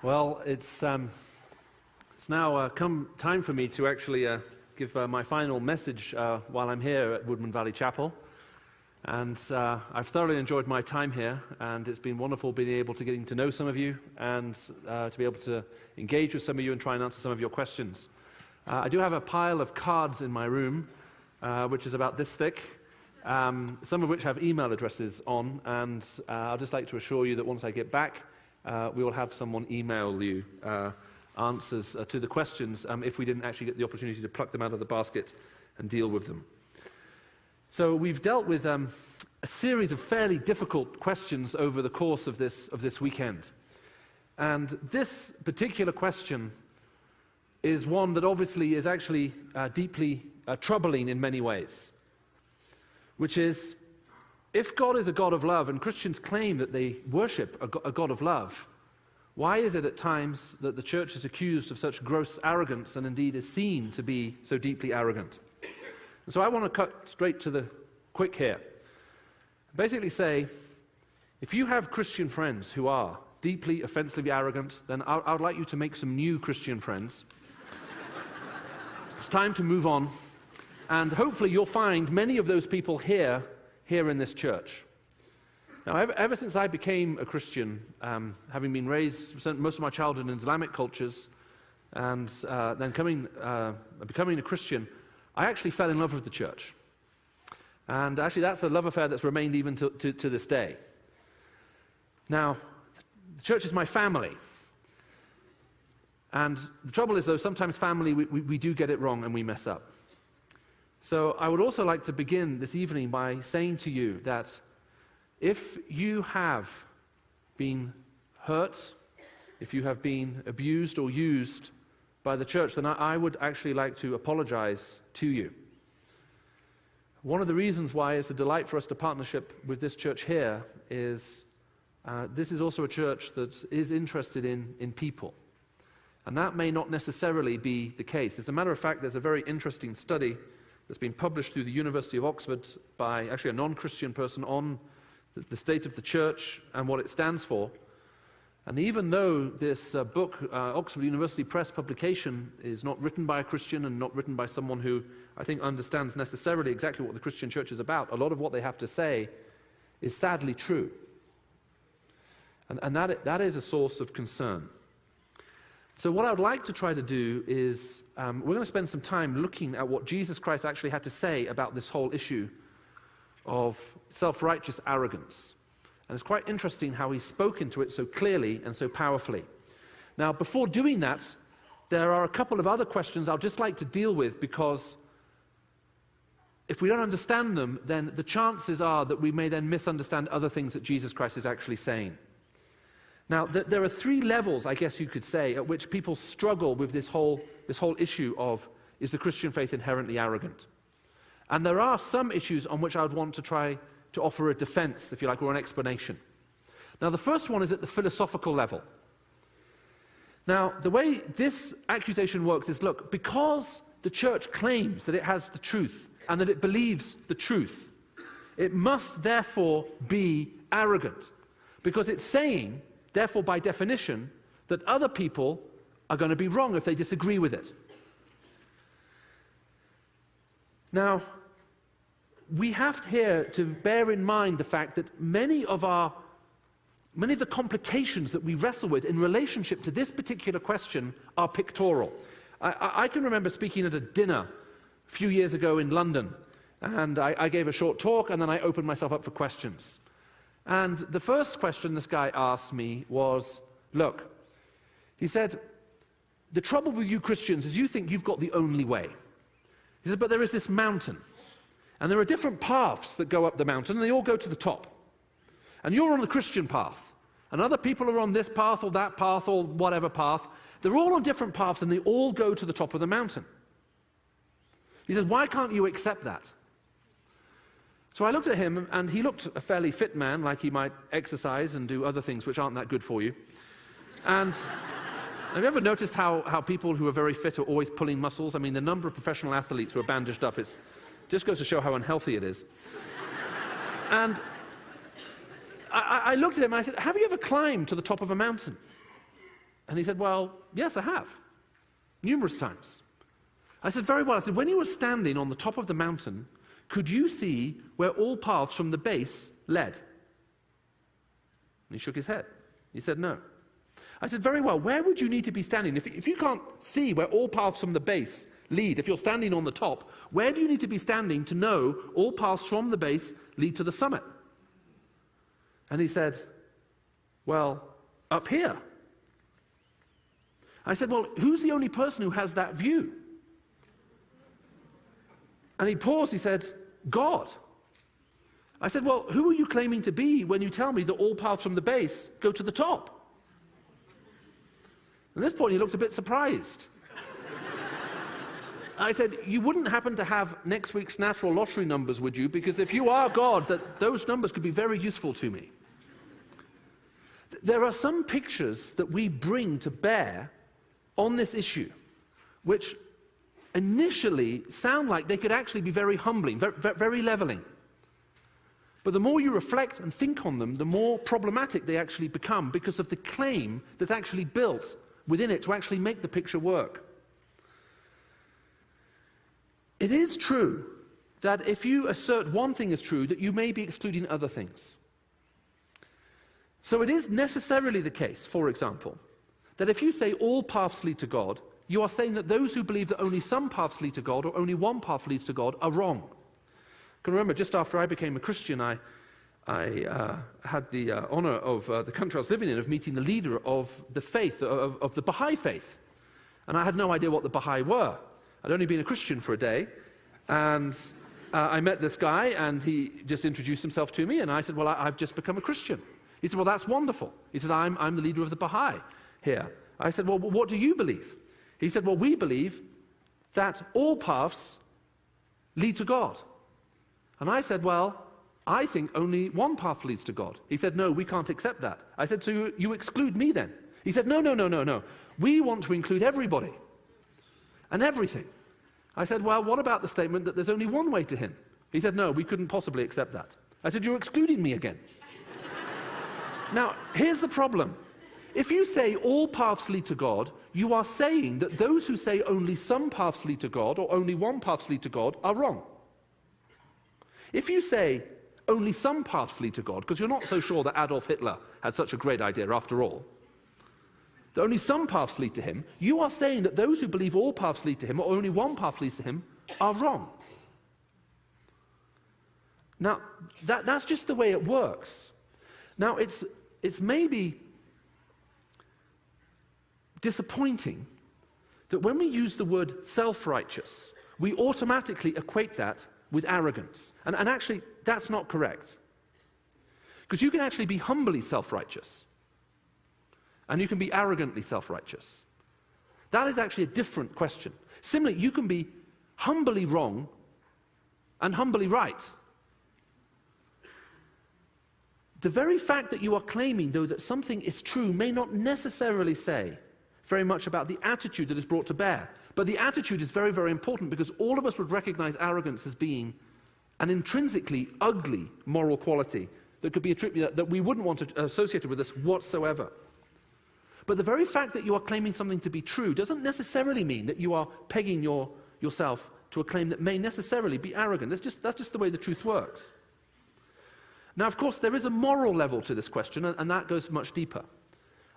Well, it's now come time for me to actually give my final message while I'm here at Woodmen Valley Chapel. And I've thoroughly enjoyed my time here, and it's been wonderful being able to getting to know some of you and to be able to engage with some of you and try and answer some of your questions. I do have a pile of cards in my room, which is about this thick, some of which have email addresses on, and I'd just like to assure you that once I get back, we will have someone email you answers to the questions if we didn't actually get the opportunity to pluck them out of the basket and deal with them. So we've dealt with a series of fairly difficult questions over the course of this weekend. And this particular question is one that obviously is actually deeply troubling in many ways, which is, if God is a God of love, and Christians claim that they worship a God of love, why is it at times that the church is accused of such gross arrogance and indeed is seen to be so deeply arrogant? And so I want to cut straight to the quick here. Basically say, if you have Christian friends who are deeply offensively arrogant, then I would like you to make some new Christian friends. It's time to move on, and hopefully you'll find many of those people here in this church. Now, ever since I became a Christian, having been raised, spent most of my childhood in Islamic cultures, and then becoming a Christian, I actually fell in love with the church. And actually that's a love affair that's remained even to this day. Now, the church is my family. And the trouble is, though, sometimes family, we do get it wrong and we mess up. So I would also like to begin this evening by saying to you that if you have been hurt, if you have been abused or used by the church, then I would actually like to apologize to you. One of the reasons why it's a delight for us to partnership with this church here is this is also a church that is interested in people. And that may not necessarily be the case. As a matter of fact, there's a very interesting study that's been published through the University of Oxford by actually a non-Christian person on the state of the church and what it stands for. And even though this book, Oxford University Press publication, is not written by a Christian and not written by someone who I think understands necessarily exactly what the Christian church is about, a lot of what they have to say is sadly true. And that is a source of concern. So what I would like to try to do is, we're going to spend some time looking at what Jesus Christ actually had to say about this whole issue of self-righteous arrogance. And it's quite interesting how he spoke into it so clearly and so powerfully. Now, before doing that, there are a couple of other questions I'd just like to deal with, because if we don't understand them, then the chances are that we may then misunderstand other things that Jesus Christ is actually saying. Now, there are three levels, I guess you could say, at which people struggle with this whole issue of, is the Christian faith inherently arrogant? And there are some issues on which I would want to try to offer a defense, if you like, or an explanation. Now, the first one is at the philosophical level. Now, the way this accusation works is, look, because the church claims that it has the truth and that it believes the truth, it must therefore be arrogant, because it's saying, therefore, by definition, that other people are going to be wrong if they disagree with it. Now, we have here to bear in mind the fact that many of the complications that we wrestle with in relationship to this particular question are pictorial. I can remember speaking at a dinner a few years ago in London, and I gave a short talk, and then I opened myself up for questions. And the first question this guy asked me was, look, he said, the trouble with you Christians is you think you've got the only way. He said, but there is this mountain, and there are different paths that go up the mountain, and they all go to the top. And you're on the Christian path, and other people are on this path or that path or whatever path. They're all on different paths, and they all go to the top of the mountain. He said, why can't you accept that? So I looked at him, and he looked a fairly fit man, like he might exercise and do other things which aren't that good for you. And have you ever noticed how people who are very fit are always pulling muscles? I mean, the number of professional athletes who are bandaged up, it just goes to show how unhealthy it is. And I looked at him and I said, have you ever climbed to the top of a mountain? And he said, well, yes, I have. Numerous times. I said, very well. I said, when you were standing on the top of the mountain, could you see where all paths from the base led? And he shook his head. He said, no. I said, very well. Where would you need to be standing? If you can't see where all paths from the base lead, if you're standing on the top, where do you need to be standing to know all paths from the base lead to the summit? And he said, well, up here. I said, well, who's the only person who has that view? And he paused, he said, God. I said, well, who are you claiming to be when you tell me that all paths from the base go to the top? At this point, he looked a bit surprised. I said, you wouldn't happen to have next week's natural lottery numbers, would you? Because if you are God, those numbers could be very useful to me. There are some pictures that we bring to bear on this issue, which initially sound like they could actually be very humbling, very leveling. But the more you reflect and think on them, the more problematic they actually become because of the claim that's actually built within it to actually make the picture work. It is true that if you assert one thing is true, that you may be excluding other things. So it is necessarily the case, for example, that if you say all paths lead to God, you are saying that those who believe that only some paths lead to God or only one path leads to God are wrong. I can remember just after I became a Christian, I had the honor of the country I was living in of meeting the leader of the faith, of the Baha'i faith. And I had no idea what the Baha'i were. I'd only been a Christian for a day, and I met this guy, and he just introduced himself to me, and I said, well, I've just become a Christian. He said, well, that's wonderful. He said, I'm the leader of the Baha'i here. I said, well, what do you believe? He said, well, we believe that all paths lead to God. And I said, well, I think only one path leads to God. He said, no, we can't accept that. I said, so you exclude me then? He said, no. We want to include everybody and everything. I said, well, what about the statement that there's only one way to him? He said, no, we couldn't possibly accept that. I said, you're excluding me again. Now, here's the problem. If you say all paths lead to God, you are saying that those who say only some paths lead to God or only one path lead to God are wrong. If you say only some paths lead to God, because you're not so sure that Adolf Hitler had such a great idea after all, that only some paths lead to him, you are saying that those who believe all paths lead to him or only one path leads to him are wrong. Now, that's just the way it works. Now, it's maybe disappointing that when we use the word self-righteous, we automatically equate that with arrogance. And actually, that's not correct. Because you can actually be humbly self-righteous. And you can be arrogantly self-righteous. That is actually a different question. Similarly, you can be humbly wrong and humbly right. The very fact that you are claiming, though, that something is true may not necessarily say very much about the attitude that is brought to bear. But the attitude is very, very important because all of us would recognize arrogance as being an intrinsically ugly moral quality that could be attributed, that we wouldn't want to associate with us whatsoever. But the very fact that you are claiming something to be true doesn't necessarily mean that you are pegging yourself to a claim that may necessarily be arrogant. That's just the way the truth works. Now, of course, there is a moral level to this question, and that goes much deeper.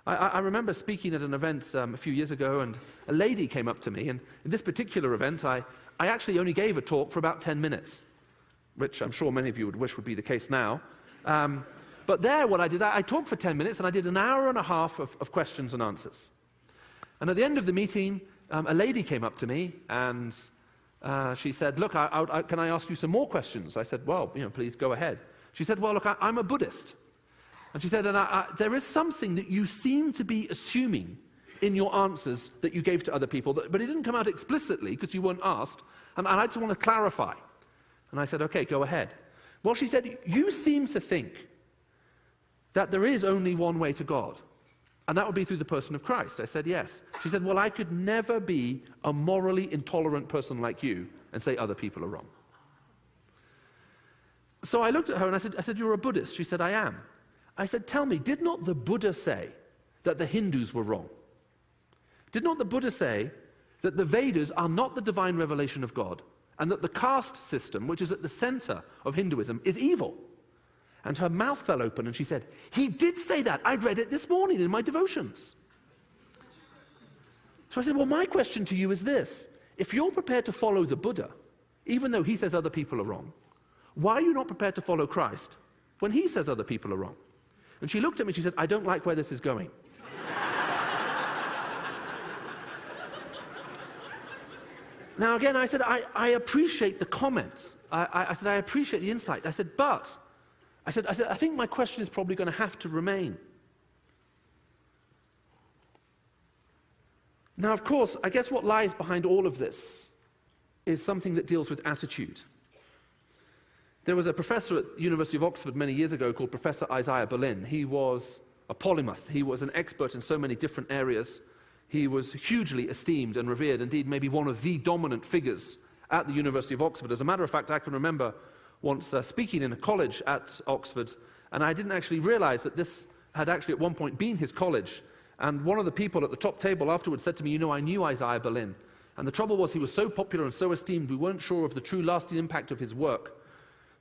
I remember speaking at an event a few years ago, and a lady came up to me, and in this particular event, I actually only gave a talk for about 10 minutes, which I'm sure many of you would wish would be the case now. But there, what I did, I talked for 10 minutes, and I did an hour and a half of questions and answers. And at the end of the meeting, a lady came up to me, and she said, look, can I ask you some more questions? I said, well, please go ahead. She said, well, look, I'm a Buddhist. And she said, and there is something that you seem to be assuming in your answers that you gave to other people, but it didn't come out explicitly because you weren't asked, and I just want to clarify. And I said, okay, go ahead. Well, she said, you seem to think that there is only one way to God, and that would be through the person of Christ. I said, yes. She said, well, I could never be a morally intolerant person like you and say other people are wrong. So I looked at her and I said, you're a Buddhist? She said, I am. I said, tell me, did not the Buddha say that the Hindus were wrong? Did not the Buddha say that the Vedas are not the divine revelation of God, and that the caste system, which is at the center of Hinduism, is evil? And her mouth fell open and she said, he did say that. I read it this morning in my devotions. So I said, well, my question to you is this. If you're prepared to follow the Buddha, even though he says other people are wrong, why are you not prepared to follow Christ when he says other people are wrong? And she looked at me and she said, I don't like where this is going. Now again, I said, I appreciate the comment. I said, I appreciate the insight. I said, but, I think my question is probably going to have to remain. Now, of course, I guess what lies behind all of this is something that deals with attitude. There was a professor at the University of Oxford many years ago called Professor Isaiah Berlin. He was a polymath. He was an expert in so many different areas. He was hugely esteemed and revered, indeed maybe one of the dominant figures at the University of Oxford. As a matter of fact, I can remember once speaking in a college at Oxford, and I didn't actually realize that this had actually at one point been his college. And one of the people at the top table afterwards said to me, I knew Isaiah Berlin. And the trouble was he was so popular and so esteemed, we weren't sure of the true lasting impact of his work,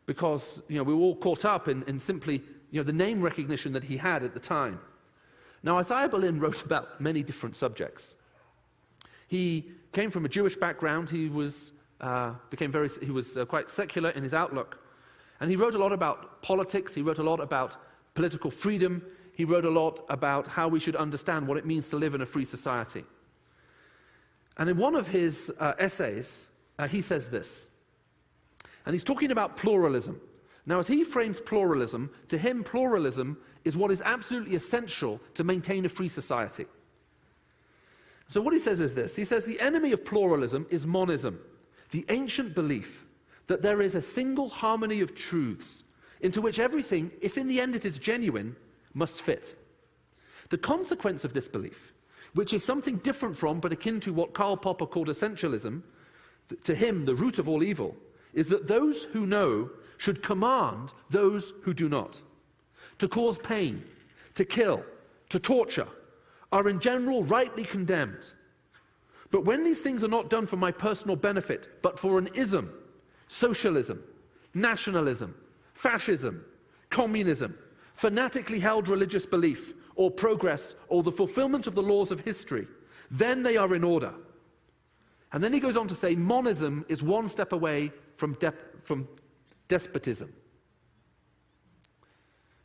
because we were all caught up in simply the name recognition that he had at the time. Now, Isaiah Berlin wrote about many different subjects. He came from a Jewish background. He was quite secular in his outlook. And he wrote a lot about politics. He wrote a lot about political freedom. He wrote a lot about how we should understand what it means to live in a free society. And in one of his essays, he says this. And he's talking about pluralism. Now, as he frames pluralism, to him, pluralism is what is absolutely essential to maintain a free society. So what he says is this. He says, the enemy of pluralism is monism, the ancient belief that there is a single harmony of truths into which everything, if in the end it is genuine, must fit. The consequence of this belief, which is something different from but akin to what Karl Popper called essentialism, to him the root of all evil, is that those who know should command those who do not. To cause pain, to kill, to torture, are in general rightly condemned. But when these things are not done for my personal benefit, but for an ism, socialism, nationalism, fascism, communism, fanatically held religious belief, or progress, or the fulfillment of the laws of history, then they are in order. And then he goes on to say, monism is one step away from despotism.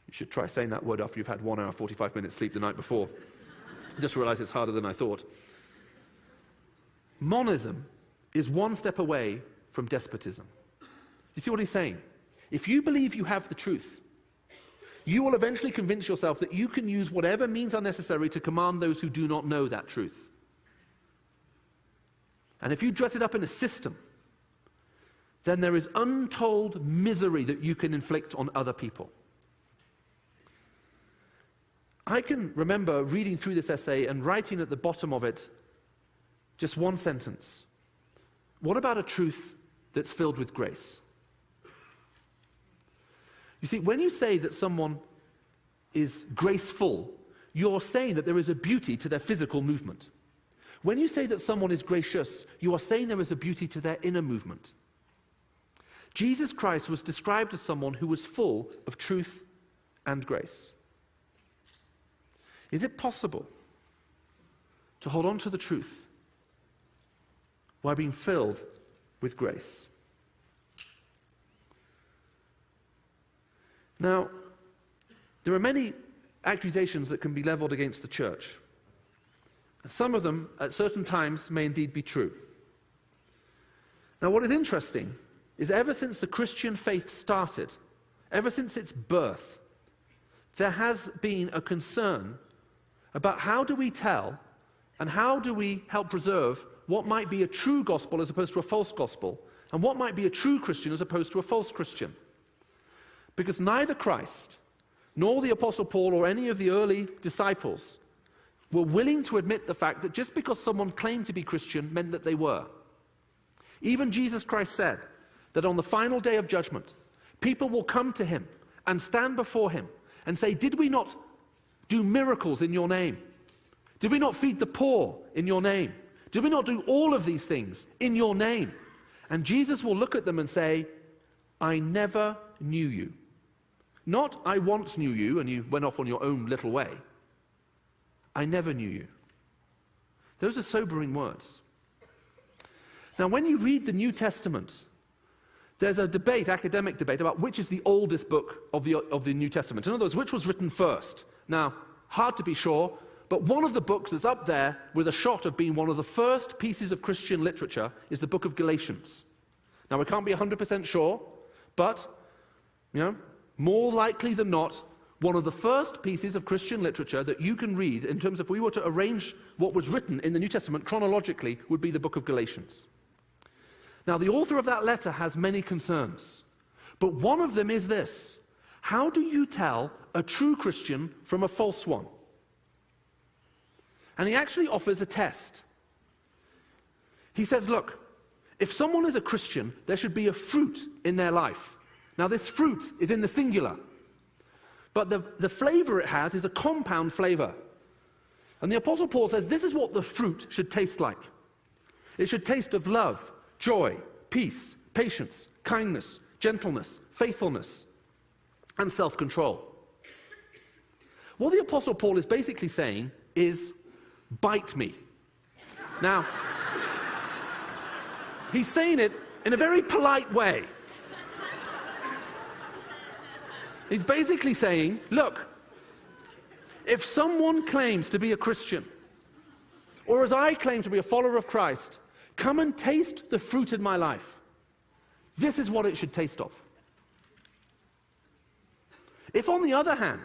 You should try saying that word after you've had 1 hour, 45 minutes sleep the night before. I just realized it's harder than I thought. Monism is one step away from despotism. You see what he's saying? If you believe you have the truth, you will eventually convince yourself that you can use whatever means are necessary to command those who do not know that truth. And if you dress it up in a system, then there is untold misery that you can inflict on other people. I can remember reading through this essay and writing at the bottom of it just one sentence. What about a truth that's filled with grace? You see, when you say that someone is graceful, you're saying that there is a beauty to their physical movement. When you say that someone is gracious, you are saying there is a beauty to their inner movement. Jesus Christ was described as someone who was full of truth and grace. Is it possible to hold on to the truth while being filled with grace? Now, there are many accusations that can be leveled against the church. Some of them, at certain times, may indeed be true. Now, what is interesting is ever since the Christian faith started, ever since its birth, there has been a concern about how do we tell and how do we help preserve what might be a true gospel as opposed to a false gospel, and what might be a true Christian as opposed to a false Christian. Because neither Christ, nor the Apostle Paul, or any of the early disciples were willing to admit the fact that just because someone claimed to be Christian meant that they were. Even Jesus Christ said that on the final day of judgment, people will come to him and stand before him, and say, did we not do miracles in your name? Did we not feed the poor in your name? Did we not do all of these things in your name? And Jesus will look at them and say, I never knew you. Not, I once knew you and you went off on your own little way. I never knew you. Those are sobering words. Now, when you read the New Testament, there's a debate, academic debate, about which is the oldest book of the New Testament. In other words, which was written first. Now, hard to be sure, but one of the books that's up there with a shot of being one of the first pieces of Christian literature is the book of Galatians. Now, we can't be 100% sure, but, more likely than not, one of the first pieces of Christian literature that you can read, in terms of if we were to arrange what was written in the New Testament chronologically, would be the book of Galatians. Now, the author of that letter has many concerns, but one of them is this: how do you tell a true Christian from a false one? And he actually offers a test. He says, look, if someone is a Christian, there should be a fruit in their life. Now, this fruit is in the singular, but the flavor it has is a compound flavor. And the Apostle Paul says this is what the fruit should taste like. It should taste of love, joy, peace, patience, kindness, gentleness, faithfulness, and self-control. What the Apostle Paul is basically saying is, bite me. Now, he's saying it in a very polite way. He's basically saying, look, if someone claims to be a Christian, or as I claim to be a follower of Christ, come and taste the fruit in my life. This is what it should taste of. If, on the other hand,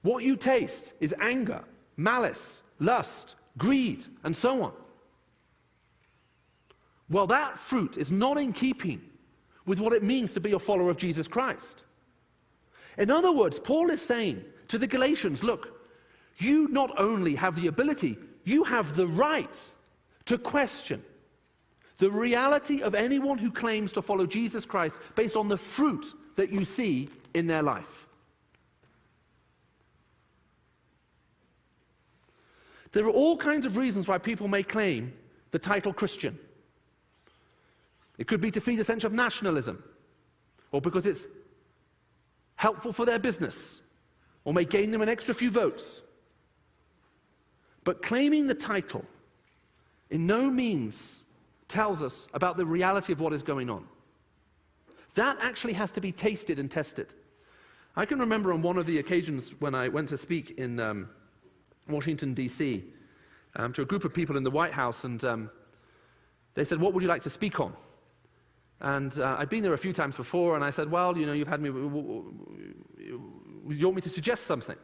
what you taste is anger, malice, lust, greed, and so on, well, that fruit is not in keeping with what it means to be a follower of Jesus Christ. In other words, Paul is saying to the Galatians, look, you not only have the ability, you have the right to question the reality of anyone who claims to follow Jesus Christ based on the fruit that you see in their life. There are all kinds of reasons why people may claim the title Christian. It could be to feed a sense of nationalism, or because it's helpful for their business, or may gain them an extra few votes. But claiming the title in no means tells us about the reality of what is going on. That actually has to be tasted and tested. I can remember on one of the occasions when I went to speak in Washington, D.C., to a group of people in the White House, and they said, what would you like to speak on? And I'd been there a few times before, and I said, well, you've had me, you want me to suggest something?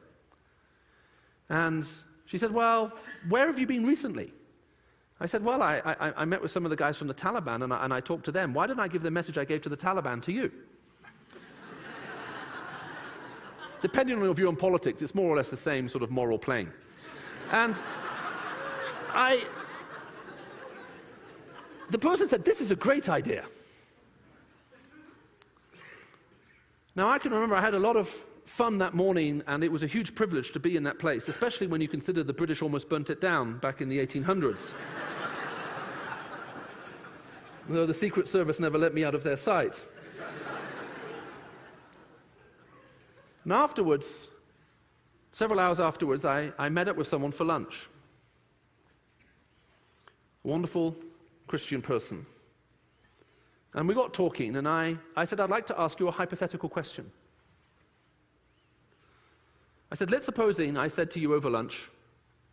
And she said, well, where have you been recently? I said, well, I met with some of the guys from the Taliban, and I talked to them. Why didn't I give the message I gave to the Taliban to you? Depending on your view on politics, it's more or less the same sort of moral plane. And the person said, this is a great idea. Now, I can remember I had a lot of fun that morning, and it was a huge privilege to be in that place, especially when you consider the British almost burnt it down back in the 1800s. Though the Secret Service never let me out of their sight. And afterwards, several hours afterwards, I met up with someone for lunch. A wonderful Christian person. And we got talking, and I said, I'd like to ask you a hypothetical question. I said, let's supposing I said to you over lunch,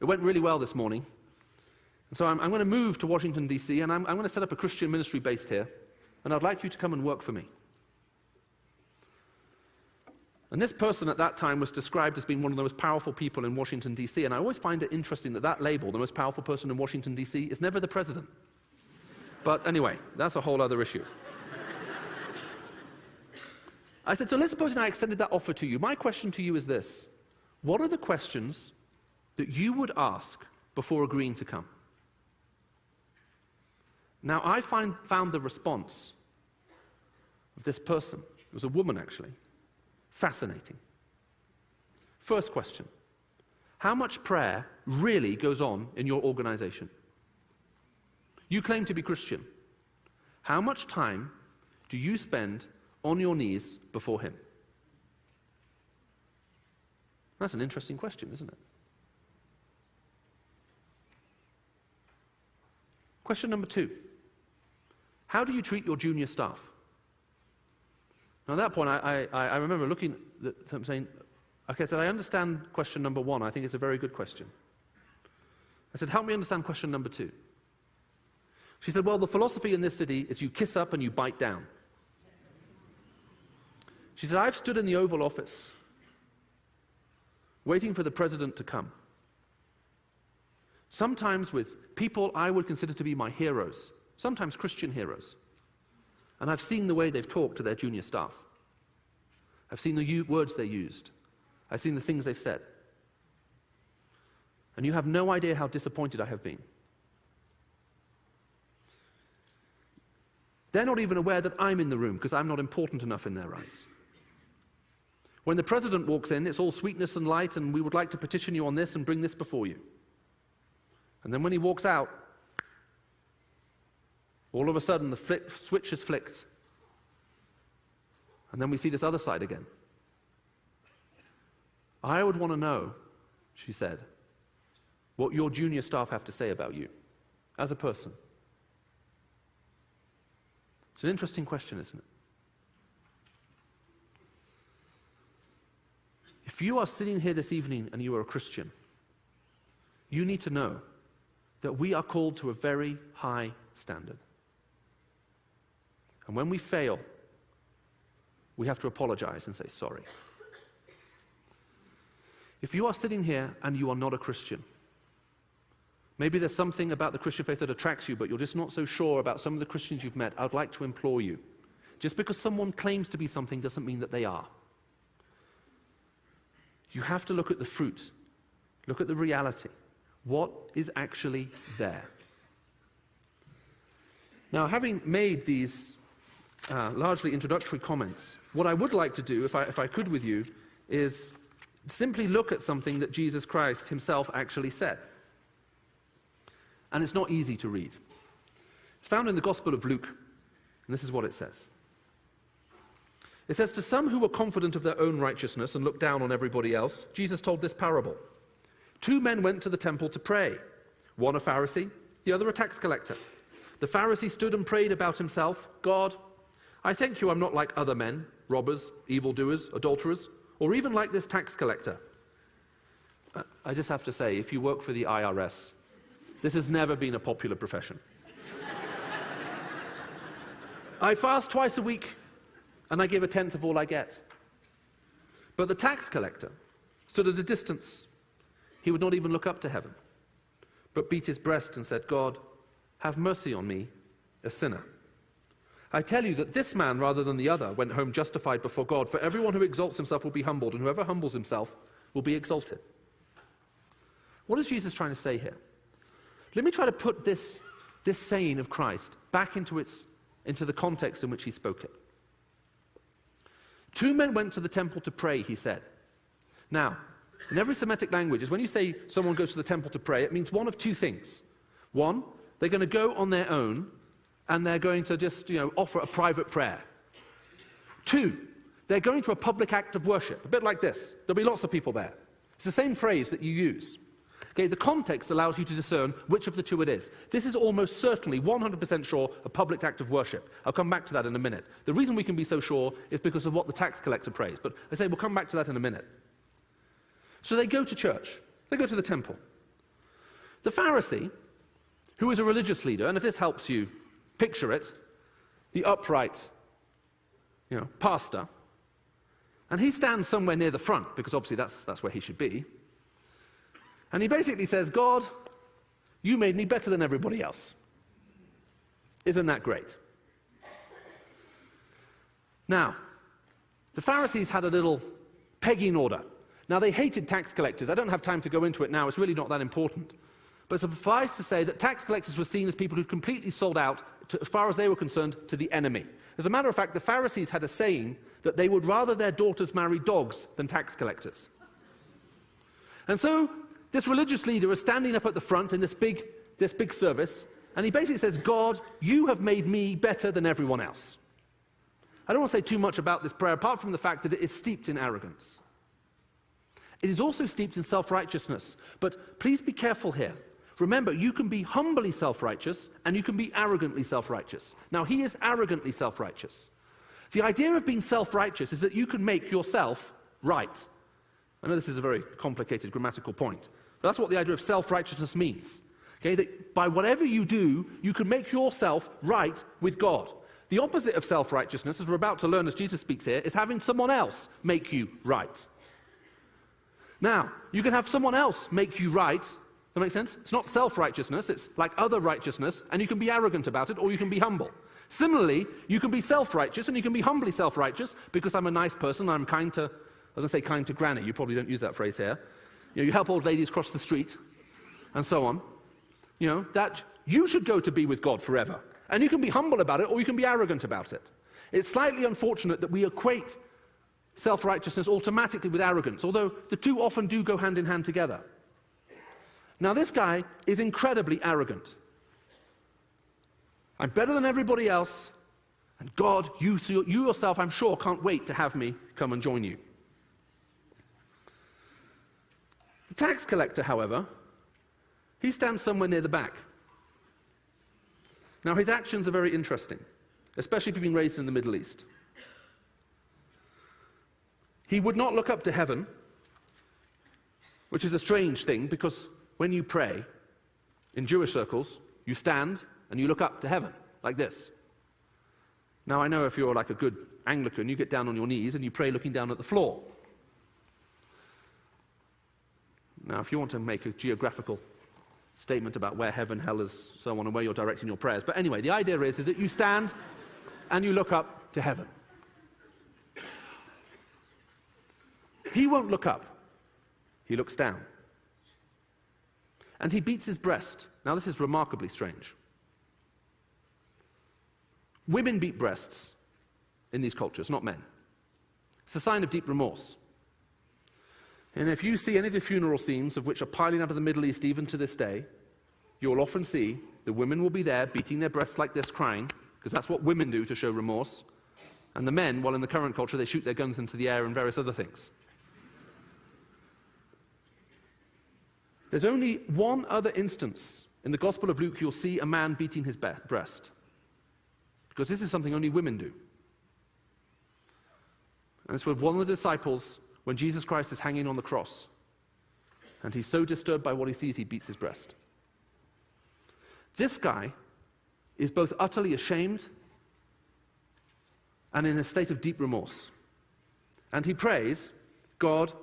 it went really well this morning, and so I'm going to move to Washington, D.C., and I'm going to set up a Christian ministry based here, and I'd like you to come and work for me. And this person at that time was described as being one of the most powerful people in Washington, D.C., and I always find it interesting that that label, the most powerful person in Washington, D.C., is never the president. But anyway, that's a whole other issue. I said, so let's suppose I extended that offer to you. My question to you is this: what are the questions that you would ask before agreeing to come? Now, I found the response of this person, it was a woman actually, Fascinating. First question. How much prayer really goes on in your organization? You claim to be Christian. How much time do you spend on your knees before Him? That's an interesting question, isn't it? Question number 2. How do you treat your junior staff? Now, at that point, I remember looking at them saying, okay, so I understand question number 1. I think it's a very good question. I said, help me understand question number 2. She said, well, the philosophy in this city is you kiss up and you bite down. She said, I've stood in the Oval Office waiting for the president to come. Sometimes with people I would consider to be my heroes, sometimes Christian heroes. And I've seen the way they've talked to their junior staff. I've seen the words they used. I've seen the things they've said. And you have no idea how disappointed I have been. They're not even aware that I'm in the room because I'm not important enough in their eyes. When the president walks in, it's all sweetness and light, and we would like to petition you on this and bring this before you. And then when he walks out, all of a sudden the switch is flicked. And then we see this other side again. I would want to know, she said, what your junior staff have to say about you as a person. It's an interesting question, isn't it? If you are sitting here this evening and you are a Christian, you need to know that we are called to a very high standard. And when we fail, we have to apologize and say sorry. If you are sitting here and you are not a Christian, maybe there's something about the Christian faith that attracts you, but you're just not so sure about some of the Christians you've met, I'd like to implore you. Just because someone claims to be something doesn't mean that they are. You have to look at the fruit, look at the reality. What is actually there? Now, having made these largely introductory comments, what I would like to do, if I could with you, is simply look at something that Jesus Christ himself actually said. And it's not easy to read. It's found in the Gospel of Luke, and this is what it says. It says, to some who were confident of their own righteousness and looked down on everybody else, Jesus told this parable. 2 men went to the temple to pray, one a Pharisee, the other a tax collector. The Pharisee stood and prayed about himself, God, I thank you I'm not like other men, robbers, evildoers, adulterers, or even like this tax collector. I just have to say, if you work for the IRS, this has never been a popular profession. I fast twice a week, and I give 1/10 of all I get. But the tax collector stood at a distance. He would not even look up to heaven, but beat his breast and said, God, have mercy on me, a sinner. I tell you that this man, rather than the other, went home justified before God. For everyone who exalts himself will be humbled, and whoever humbles himself will be exalted. What is Jesus trying to say here? Let me try to put this saying of Christ back into the context in which he spoke it. 2 men went to the temple to pray, he said. Now, in every Semitic language, when you say someone goes to the temple to pray, it means one of 2 things. 1, they're going to go on their own, and they're going to just, offer a private prayer. 2, they're going to a public act of worship, a bit like this. There'll be lots of people there. It's the same phrase that you use. Okay, the context allows you to discern which of the 2 it is. This is almost certainly, 100% sure, a public act of worship. I'll come back to that in a minute. The reason we can be so sure is because of what the tax collector prays. But I say we'll come back to that in a minute. So they go to church. They go to the temple. The Pharisee, who is a religious leader, and if this helps you picture it, the upright, pastor, and he stands somewhere near the front, because obviously that's where he should be. And he basically says, God, you made me better than everybody else. Isn't that great? Now, the Pharisees had a little pegging order. Now, they hated tax collectors. I don't have time to go into it now. It's really not that important. But suffice to say that tax collectors were seen as people who'd completely sold out, as far as they were concerned, to the enemy. As a matter of fact, the Pharisees had a saying that they would rather their daughters marry dogs than tax collectors. And so this religious leader is standing up at the front in this big service, and he basically says, God, you have made me better than everyone else. I don't want to say too much about this prayer, apart from the fact that it is steeped in arrogance. It is also steeped in self-righteousness. But please be careful here. Remember, you can be humbly self-righteous, and you can be arrogantly self-righteous. Now, he is arrogantly self-righteous. The idea of being self-righteous is that you can make yourself right. I know this is a very complicated grammatical point, but that's what the idea of self-righteousness means. Okay, that by whatever you do, you can make yourself right with God. The opposite of self-righteousness, as we're about to learn as Jesus speaks here, is having someone else make you right. Now, you can have someone else make you right. Does that make sense? It's not self-righteousness, it's like other righteousness, and you can be arrogant about it, or you can be humble. Similarly, you can be self-righteous, and you can be humbly self-righteous, because I'm a nice person, I'm kind to, I was going to say kind to granny, you probably don't use that phrase here. You help old ladies cross the street, and so on. That you should go to be with God forever. And you can be humble about it, or you can be arrogant about it. It's slightly unfortunate that we equate self-righteousness automatically with arrogance, although the two often do go hand in hand together. Now, this guy is incredibly arrogant. I'm better than everybody else, and God, you yourself, I'm sure, can't wait to have me come and join you. The tax collector, however, he stands somewhere near the back. Now, his actions are very interesting, especially if you've been raised in the Middle East. He would not look up to heaven, which is a strange thing, because when you pray, in Jewish circles, you stand and you look up to heaven, like this. Now, I know if you're like a good Anglican, you get down on your knees and you pray looking down at the floor. Now, if you want to make a geographical statement about where heaven, hell is, so on, and where you're directing your prayers. But anyway, the idea is that you stand and you look up to heaven. He won't look up. He looks down. And he beats his breast. Now, this is remarkably strange. Women beat breasts in these cultures, not men. It's a sign of deep remorse. And if you see any of the funeral scenes, of which are piling up in the Middle East even to this day, you'll often see the women will be there beating their breasts like this, crying, because that's what women do to show remorse. And the men, well, in the current culture, they shoot their guns into the air and various other things. There's only one other instance in the Gospel of Luke you'll see a man beating his breast, because this is something only women do. And it's with one of the disciples when Jesus Christ is hanging on the cross, and he's so disturbed by what he sees, he beats his breast. This guy is both utterly ashamed and in a state of deep remorse. And he prays, God,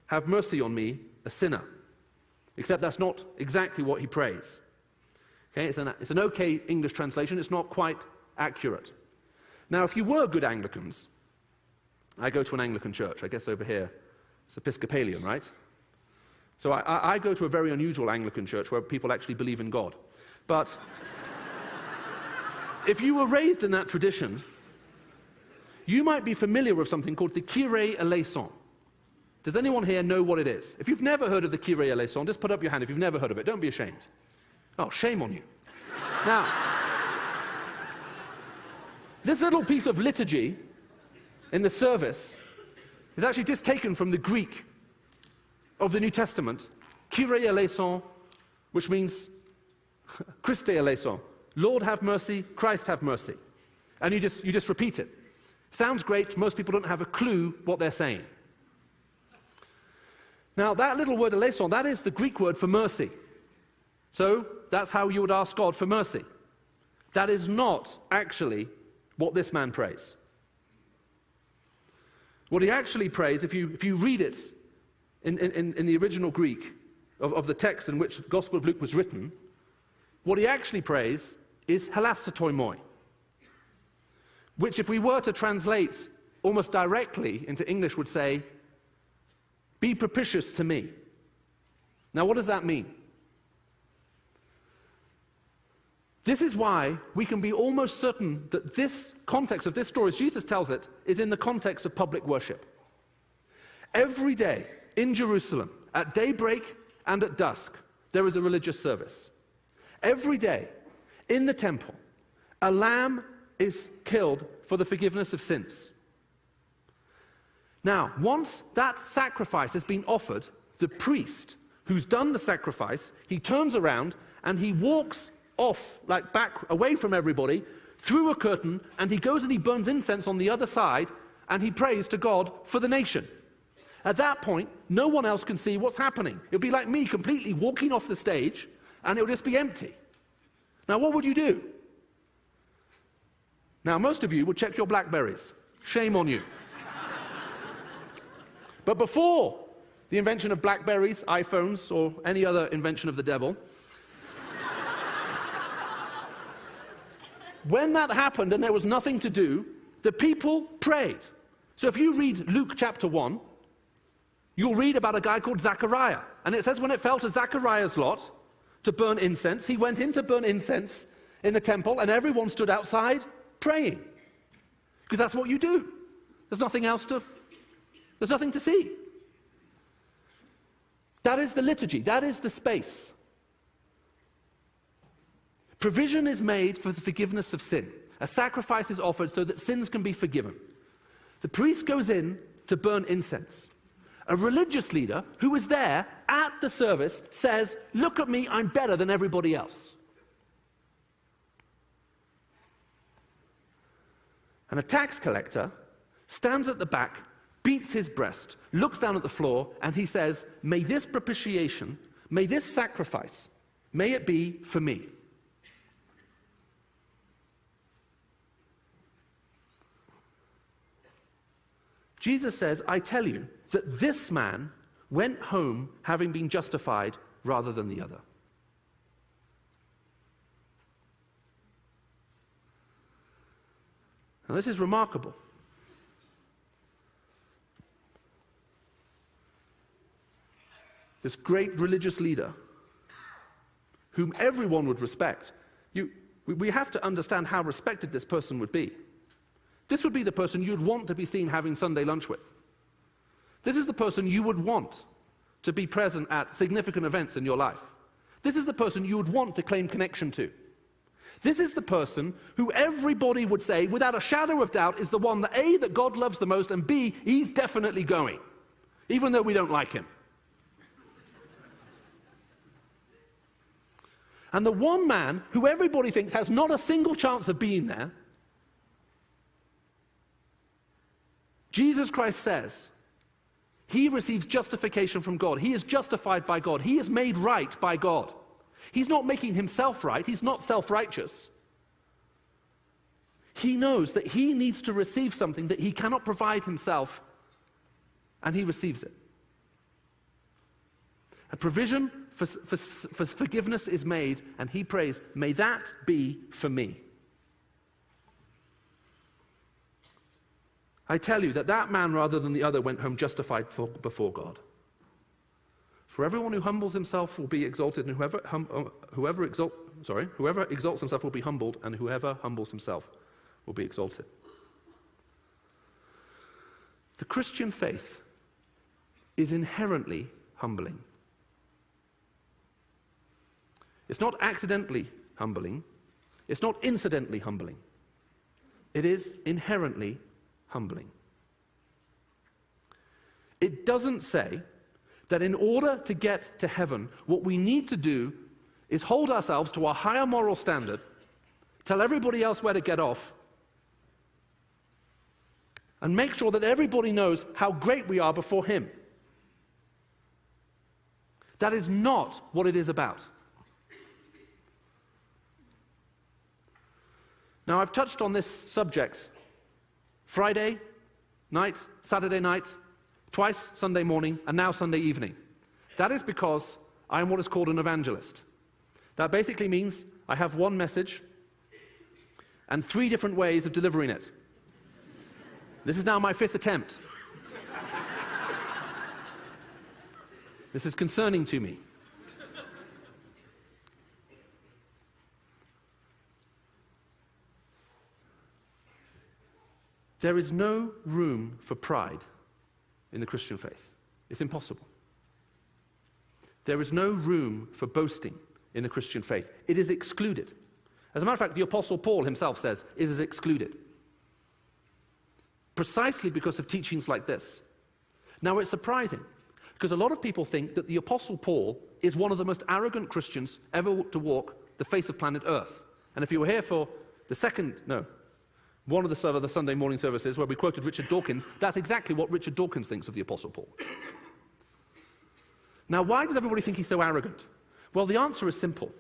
have mercy on me, a sinner. Except that's not exactly what he prays. Okay, it's an okay English translation, it's not quite accurate. Now, if you were good Anglicans, I go to an Anglican church. I guess over here it's Episcopalian, right? So I go to a very unusual Anglican church where people actually believe in God. But if you were raised in that tradition, you might be familiar with something called the Kyrie eleison. Does anyone here know what it is? If you've never heard of the Kyrie eleison, just put up your hand if you've never heard of it. Don't be ashamed. Oh, shame on you. Now, this little piece of liturgy in the service is actually just taken from the Greek of the New Testament, Kyrie eleison, which means Christe eleison, Lord have mercy, Christ have mercy. And you just repeat it. Sounds great, most people don't have a clue what they're saying. Now, that little word eleison, that is the Greek word for mercy. So, that's how you would ask God for mercy. That is not actually what this man prays. What he actually prays, if you read it in the original Greek of the text in which the Gospel of Luke was written, what he actually prays is halassotoimoi, which if we were to translate almost directly into English would say, be propitious to me. Now, what does that mean? This is why we can be almost certain that this context of this story, as Jesus tells it, is in the context of public worship. Every day in Jerusalem, at daybreak and at dusk, there is a religious service. Every day in the temple, a lamb is killed for the forgiveness of sins. Now, once that sacrifice has been offered, the priest who's done the sacrifice, he turns around and he walks off, like back away from everybody, through a curtain, and he goes and he burns incense on the other side, and he prays to God for the nation. At that point, no one else can see what's happening. It'll be like me completely walking off the stage, and it'll just be empty. Now, what would you do? Now, most of you would check your BlackBerries. Shame on you. But before the invention of BlackBerries, iPhones, or any other invention of the devil, when that happened and there was nothing to do, the people prayed. So if you read Luke chapter 1, you'll read about a guy called Zechariah. And it says when it fell to Zechariah's lot to burn incense, he went in to burn incense in the temple, and everyone stood outside praying. Because that's what you do. There's nothing to see. That is the liturgy. That is the space. Provision is made for the forgiveness of sin. A sacrifice is offered so that sins can be forgiven. The priest goes in to burn incense. A religious leader who is there at the service says, "Look at me, I'm better than everybody else." And a tax collector stands at the back, beats his breast, looks down at the floor, and he says, "May this propitiation, may this sacrifice, may it be for me." Jesus says, "I tell you that this man went home having been justified rather than the other." Now, this is remarkable. This great religious leader, whom everyone would respect, we have to understand how respected this person would be. This would be the person you'd want to be seen having Sunday lunch with. This is the person you would want to be present at significant events in your life. This is the person you would want to claim connection to. This is the person who everybody would say, without a shadow of doubt, is the one that A, that God loves the most, and B, he's definitely going, even though we don't like him. And the one man who everybody thinks has not a single chance of being there, Jesus Christ says, he receives justification from God. He is justified by God. He is made right by God. He's not making himself right. He's not self-righteous. He knows that he needs to receive something that he cannot provide himself, and he receives it. A provision for forgiveness is made, and he prays, "May that be for me." I tell you that that man rather than the other went home justified before God. For everyone who humbles himself will be exalted, and whoever exalts himself will be humbled, and whoever humbles himself will be exalted. The Christian faith is inherently humbling. It's not accidentally humbling. It's not incidentally humbling. It is inherently humbling. It doesn't say that in order to get to heaven, what we need to do is hold ourselves to a higher moral standard, tell everybody else where to get off, and make sure that everybody knows how great we are before him. That is not what it is about. Now, I've touched on this subject Friday night, Saturday night, twice Sunday morning, and now Sunday evening. That is because I am what is called an evangelist. That basically means I have one message and 3 different ways of delivering it. This is now my 5th attempt. This is concerning to me. There is no room for pride in the Christian faith. It's impossible. There is no room for boasting in the Christian faith. It is excluded. As a matter of fact, the Apostle Paul himself says it is excluded. Precisely because of teachings like this. Now, it's surprising, because a lot of people think that the Apostle Paul is one of the most arrogant Christians ever to walk the face of planet Earth. And if you were here for one of the Sunday morning services where we quoted Richard Dawkins, that's exactly what Richard Dawkins thinks of the Apostle Paul. Now, why does everybody think he's so arrogant? Well, the answer is simple.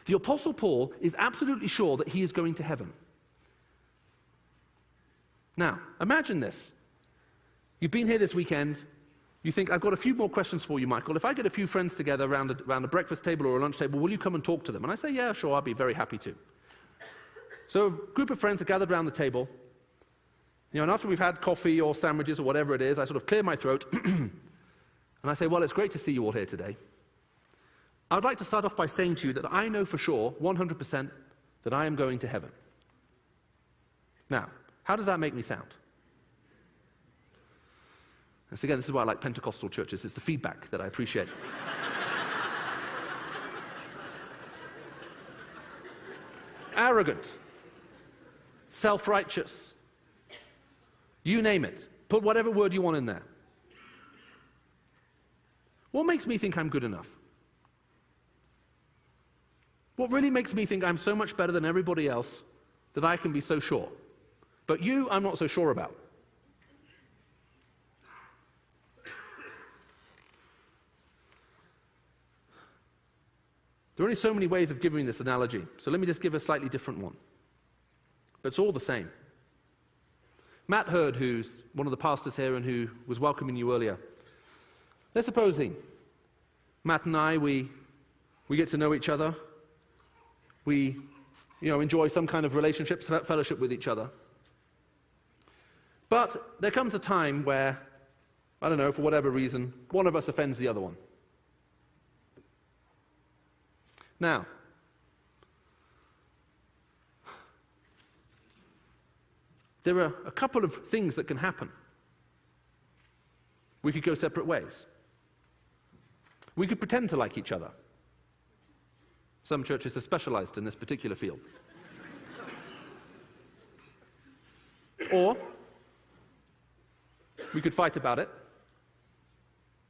The Apostle Paul is absolutely sure that he is going to heaven. Now, imagine this. You've been here this weekend. You think, I've got a few more questions for you, Michael. If I get a few friends together around a breakfast table or a lunch table, will you come and talk to them? And I say, yeah, sure, I'll be very happy to. So a group of friends are gathered around the table. And after we've had coffee or sandwiches or whatever it is, I sort of clear my throat. And I say, well, it's great to see you all here today. I would like to start off by saying to you that I know for sure, 100%, that I am going to heaven. Now, how does that make me sound? And again, this is why I like Pentecostal churches. It's the feedback that I appreciate. Arrogant, self-righteous, you name it. Put whatever word you want in there. What makes me think I'm good enough? What really makes me think I'm so much better than everybody else that I can be so sure? But you, I'm not so sure about. There are only so many ways of giving this analogy, so let me just give a slightly different one. But it's all the same. Matt Hurd, who's one of the pastors here and who was welcoming you earlier, let's supposing Matt and I, we get to know each other. We, enjoy some kind of relationship, fellowship with each other. But there comes a time where, I don't know, for whatever reason, one of us offends the other one. Now, there are a couple of things that can happen. We could go separate ways. We could pretend to like each other. Some churches are specialized in this particular field. Or we could fight about it.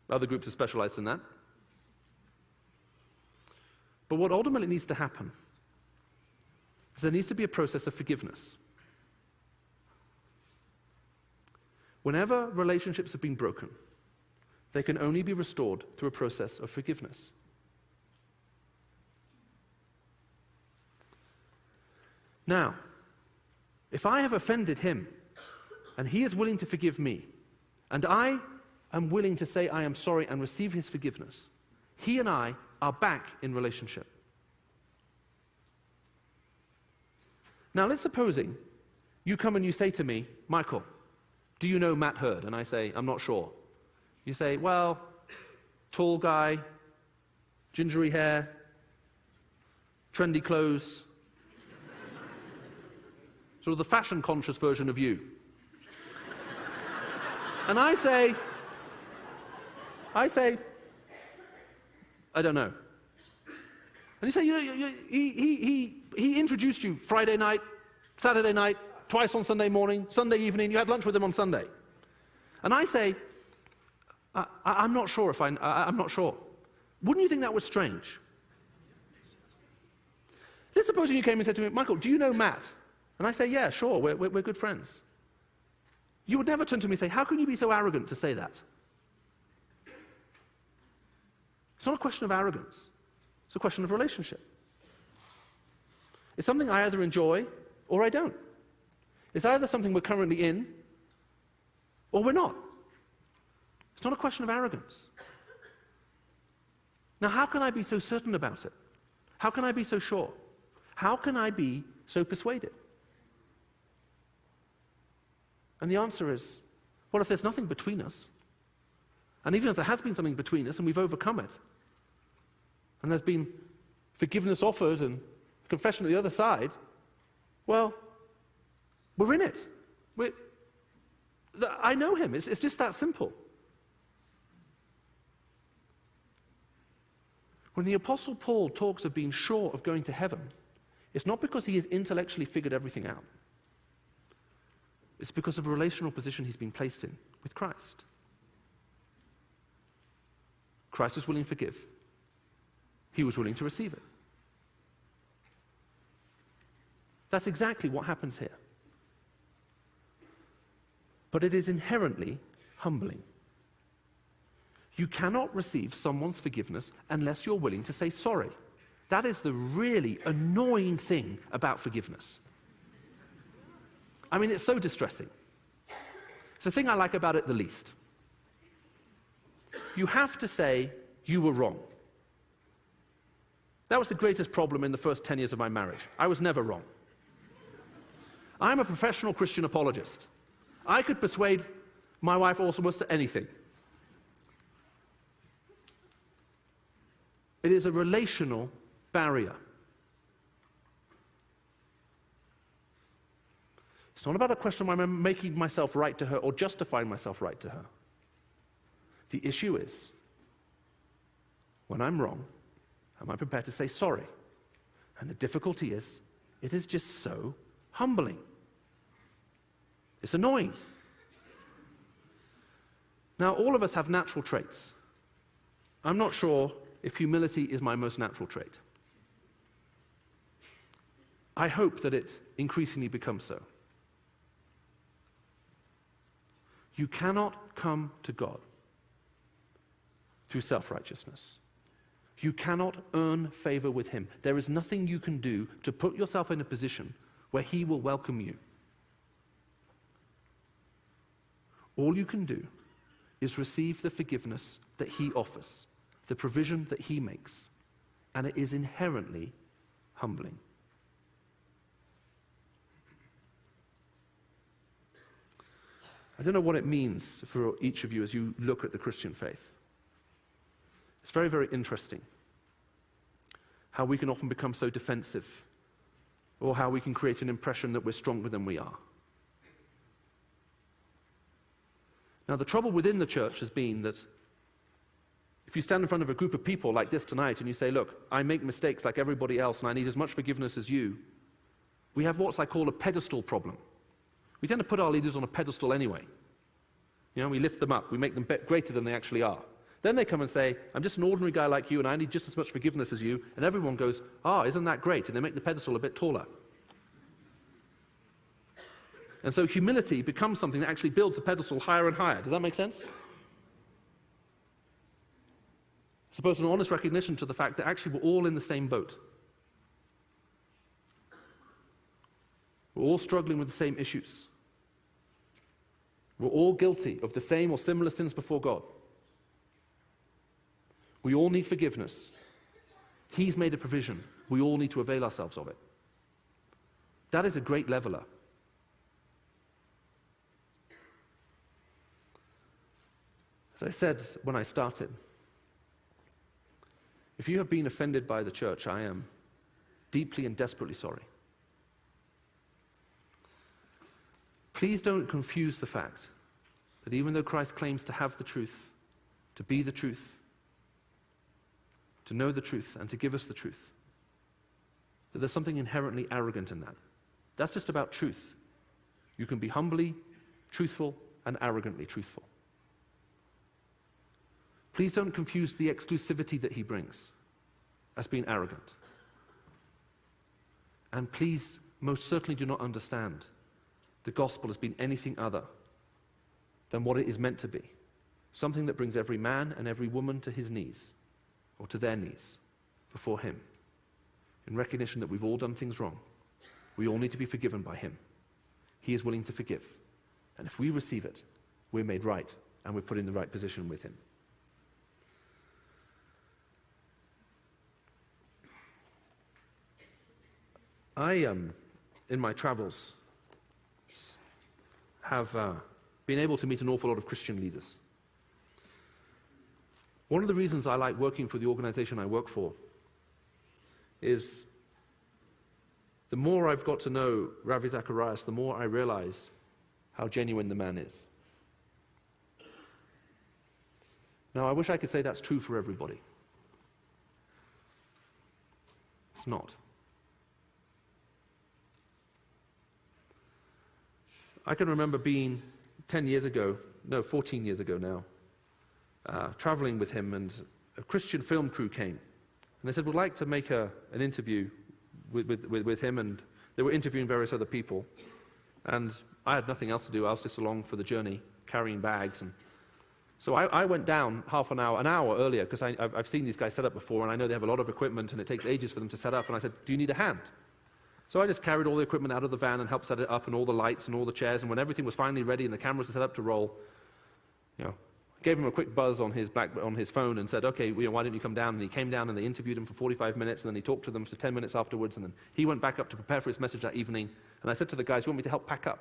Other groups are specialized in that. But what ultimately needs to happen is there needs to be a process of forgiveness. Whenever relationships have been broken, they can only be restored through a process of forgiveness. Now, if I have offended him, and he is willing to forgive me, and I am willing to say I am sorry and receive his forgiveness, he and I are back in relationship. Now, let's supposing you come and you say to me, Michael, do you know Matt Hurd? And I say, I'm not sure. You say, well, tall guy, gingery hair, trendy clothes, sort of the fashion-conscious version of you. And I say, I don't know. And you say, he introduced you Friday night, Saturday night, twice on Sunday morning, Sunday evening, you had lunch with him on Sunday. And I say, I'm not sure I'm not sure. Wouldn't you think that was strange? Let's suppose you came and said to me, Michael, do you know Matt? And I say, yeah, sure, we're good friends. You would never turn to me and say, how can you be so arrogant to say that? It's not a question of arrogance. It's a question of relationship. It's something I either enjoy or I don't. It's either something we're currently in or we're not. It's not a question of arrogance. Now, how can I be so certain about it? How can I be so sure? How can I be so persuaded? And the answer is, well, if there's nothing between us, and even if there has been something between us and we've overcome it, and there's been forgiveness offered and confession at the other side, well, we're in it. I know him. It's just that simple. When the Apostle Paul talks of being sure of going to heaven, it's not because he has intellectually figured everything out. It's because of a relational position he's been placed in with Christ. Christ was willing to forgive. He was willing to receive it. That's exactly what happens here. But it is inherently humbling. You cannot receive someone's forgiveness unless you're willing to say sorry. That is the really annoying thing about forgiveness. I mean, it's so distressing. It's the thing I like about it the least. You have to say, you were wrong. That was the greatest problem in the first 10 years of my marriage. I was never wrong. I'm a professional Christian apologist. I could persuade my wife almost to anything. It is a relational barrier. It's not about a question of I'm making myself right to her or justifying myself right to her. The issue is, when I'm wrong, am I prepared to say sorry? And the difficulty is, it is just so humbling. It's annoying. Now, all of us have natural traits. I'm not sure if humility is my most natural trait. I hope that it increasingly becomes so. You cannot come to God through self-righteousness. You cannot earn favor with him. There is nothing you can do to put yourself in a position where he will welcome you. All you can do is receive the forgiveness that he offers, the provision that he makes, and it is inherently humbling. I don't know what it means for each of you as you look at the Christian faith. It's very, very interesting how we can often become so defensive, or how we can create an impression that we're stronger than we are. Now, the trouble within the church has been that if you stand in front of a group of people like this tonight and you say, look, I make mistakes like everybody else and I need as much forgiveness as you, we have what I call a pedestal problem. We tend to put our leaders on a pedestal anyway. You know, we lift them up, we make them greater than they actually are. Then they come and say, I'm just an ordinary guy like you and I need just as much forgiveness as you, and everyone goes, isn't that great? And they make the pedestal a bit taller. And so humility becomes something that actually builds the pedestal higher and higher. Does that make sense? I suppose an honest recognition to the fact that actually we're all in the same boat. We're all struggling with the same issues. We're all guilty of the same or similar sins before God. We all need forgiveness. He's made a provision. We all need to avail ourselves of it. That is a great leveler. As I said when I started, if you have been offended by the church, I am deeply and desperately sorry. Please don't confuse the fact that even though Christ claims to have the truth, to be the truth, to know the truth, and to give us the truth, that there's something inherently arrogant in that. That's just about truth. You can be humbly truthful and arrogantly truthful. Please don't confuse the exclusivity that he brings as being arrogant. And please most certainly do not understand the gospel as being anything other than what it is meant to be. Something that brings every man and every woman to his knees, or to their knees, before him, in recognition that we've all done things wrong. We all need to be forgiven by him. He is willing to forgive. And if we receive it, we're made right, and we're put in the right position with him. I, in my travels, have been able to meet an awful lot of Christian leaders. One of the reasons I like working for the organization I work for is the more I've got to know Ravi Zacharias, the more I realize how genuine the man is. Now, I wish I could say that's true for everybody. It's not. I can remember being 14 years ago now, traveling with him, and a Christian film crew came. And they said, we'd like to make an interview with him, and they were interviewing various other people. And I had nothing else to do. I was just along for the journey, carrying bags. And so I went down an hour earlier, because I've seen these guys set up before, and I know they have a lot of equipment, and it takes ages for them to set up. And I said, do you need a hand? So I just carried all the equipment out of the van and helped set it up, and all the lights and all the chairs. And when everything was finally ready and the cameras were set up to roll, gave him a quick buzz on his phone and said, okay, why didn't you come down? And he came down, and they interviewed him for 45 minutes, and then he talked to them for 10 minutes afterwards, and then he went back up to prepare for his message that evening. And I said to the guys, you want me to help pack up?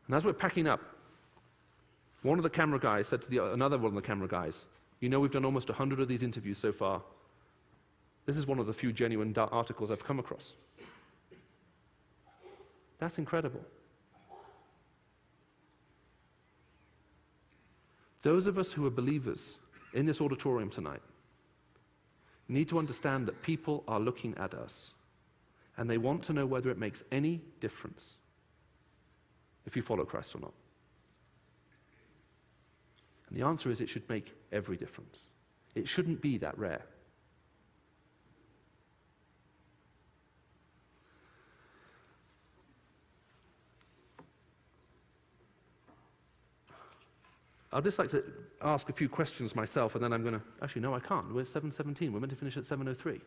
And as we're packing up, one of the camera guys said to another one of the camera guys, we've done almost 100 of these interviews so far. This is one of the few genuine articles I've come across. That's incredible. Those of us who are believers in this auditorium tonight need to understand that people are looking at us, and they want to know whether it makes any difference if you follow Christ or not. And the answer is it should make every difference. It shouldn't be that rare. I'd just like to ask a few questions myself, and then I'm going to... Actually, no, I can't. We're 7:17. We're meant to finish at 7:03.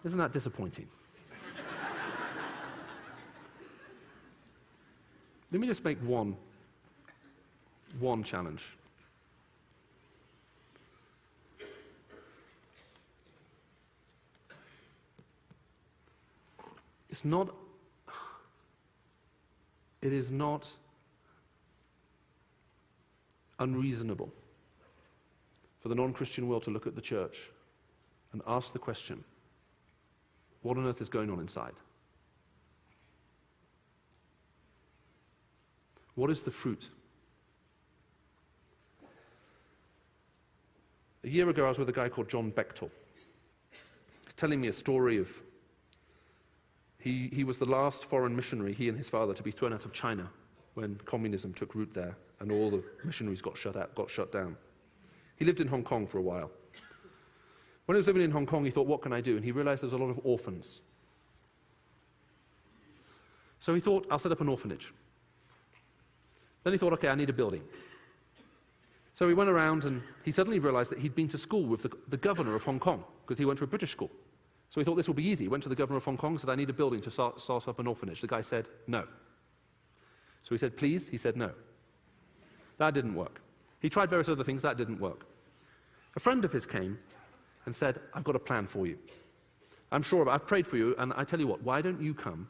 Isn't that disappointing? Let me just make one challenge. It is not unreasonable for the non-Christian world to look at the church and ask the question, what on earth is going on inside? What is the fruit? A year ago, I was with a guy called John Bechtel. He's telling me a story of he was the last foreign missionary, he and his father, to be thrown out of China when communism took root there and all the missionaries got shut down. He lived in Hong Kong for a while. When he was living in Hong Kong, he thought, what can I do? And he realized there was a lot of orphans. So he thought, I'll set up an orphanage. Then he thought, okay, I need a building. So he went around, and he suddenly realized that he'd been to school with the governor of Hong Kong, because he went to a British school. So he thought this will be easy. He went to the governor of Hong Kong and said, I need a building to start up an orphanage. The guy said, no. So he said, please? He said, no. That didn't work. He tried various other things. That didn't work. A friend of his came and said, I've got a plan for you. I'm sure, I've prayed for you, and I tell you what, why don't you come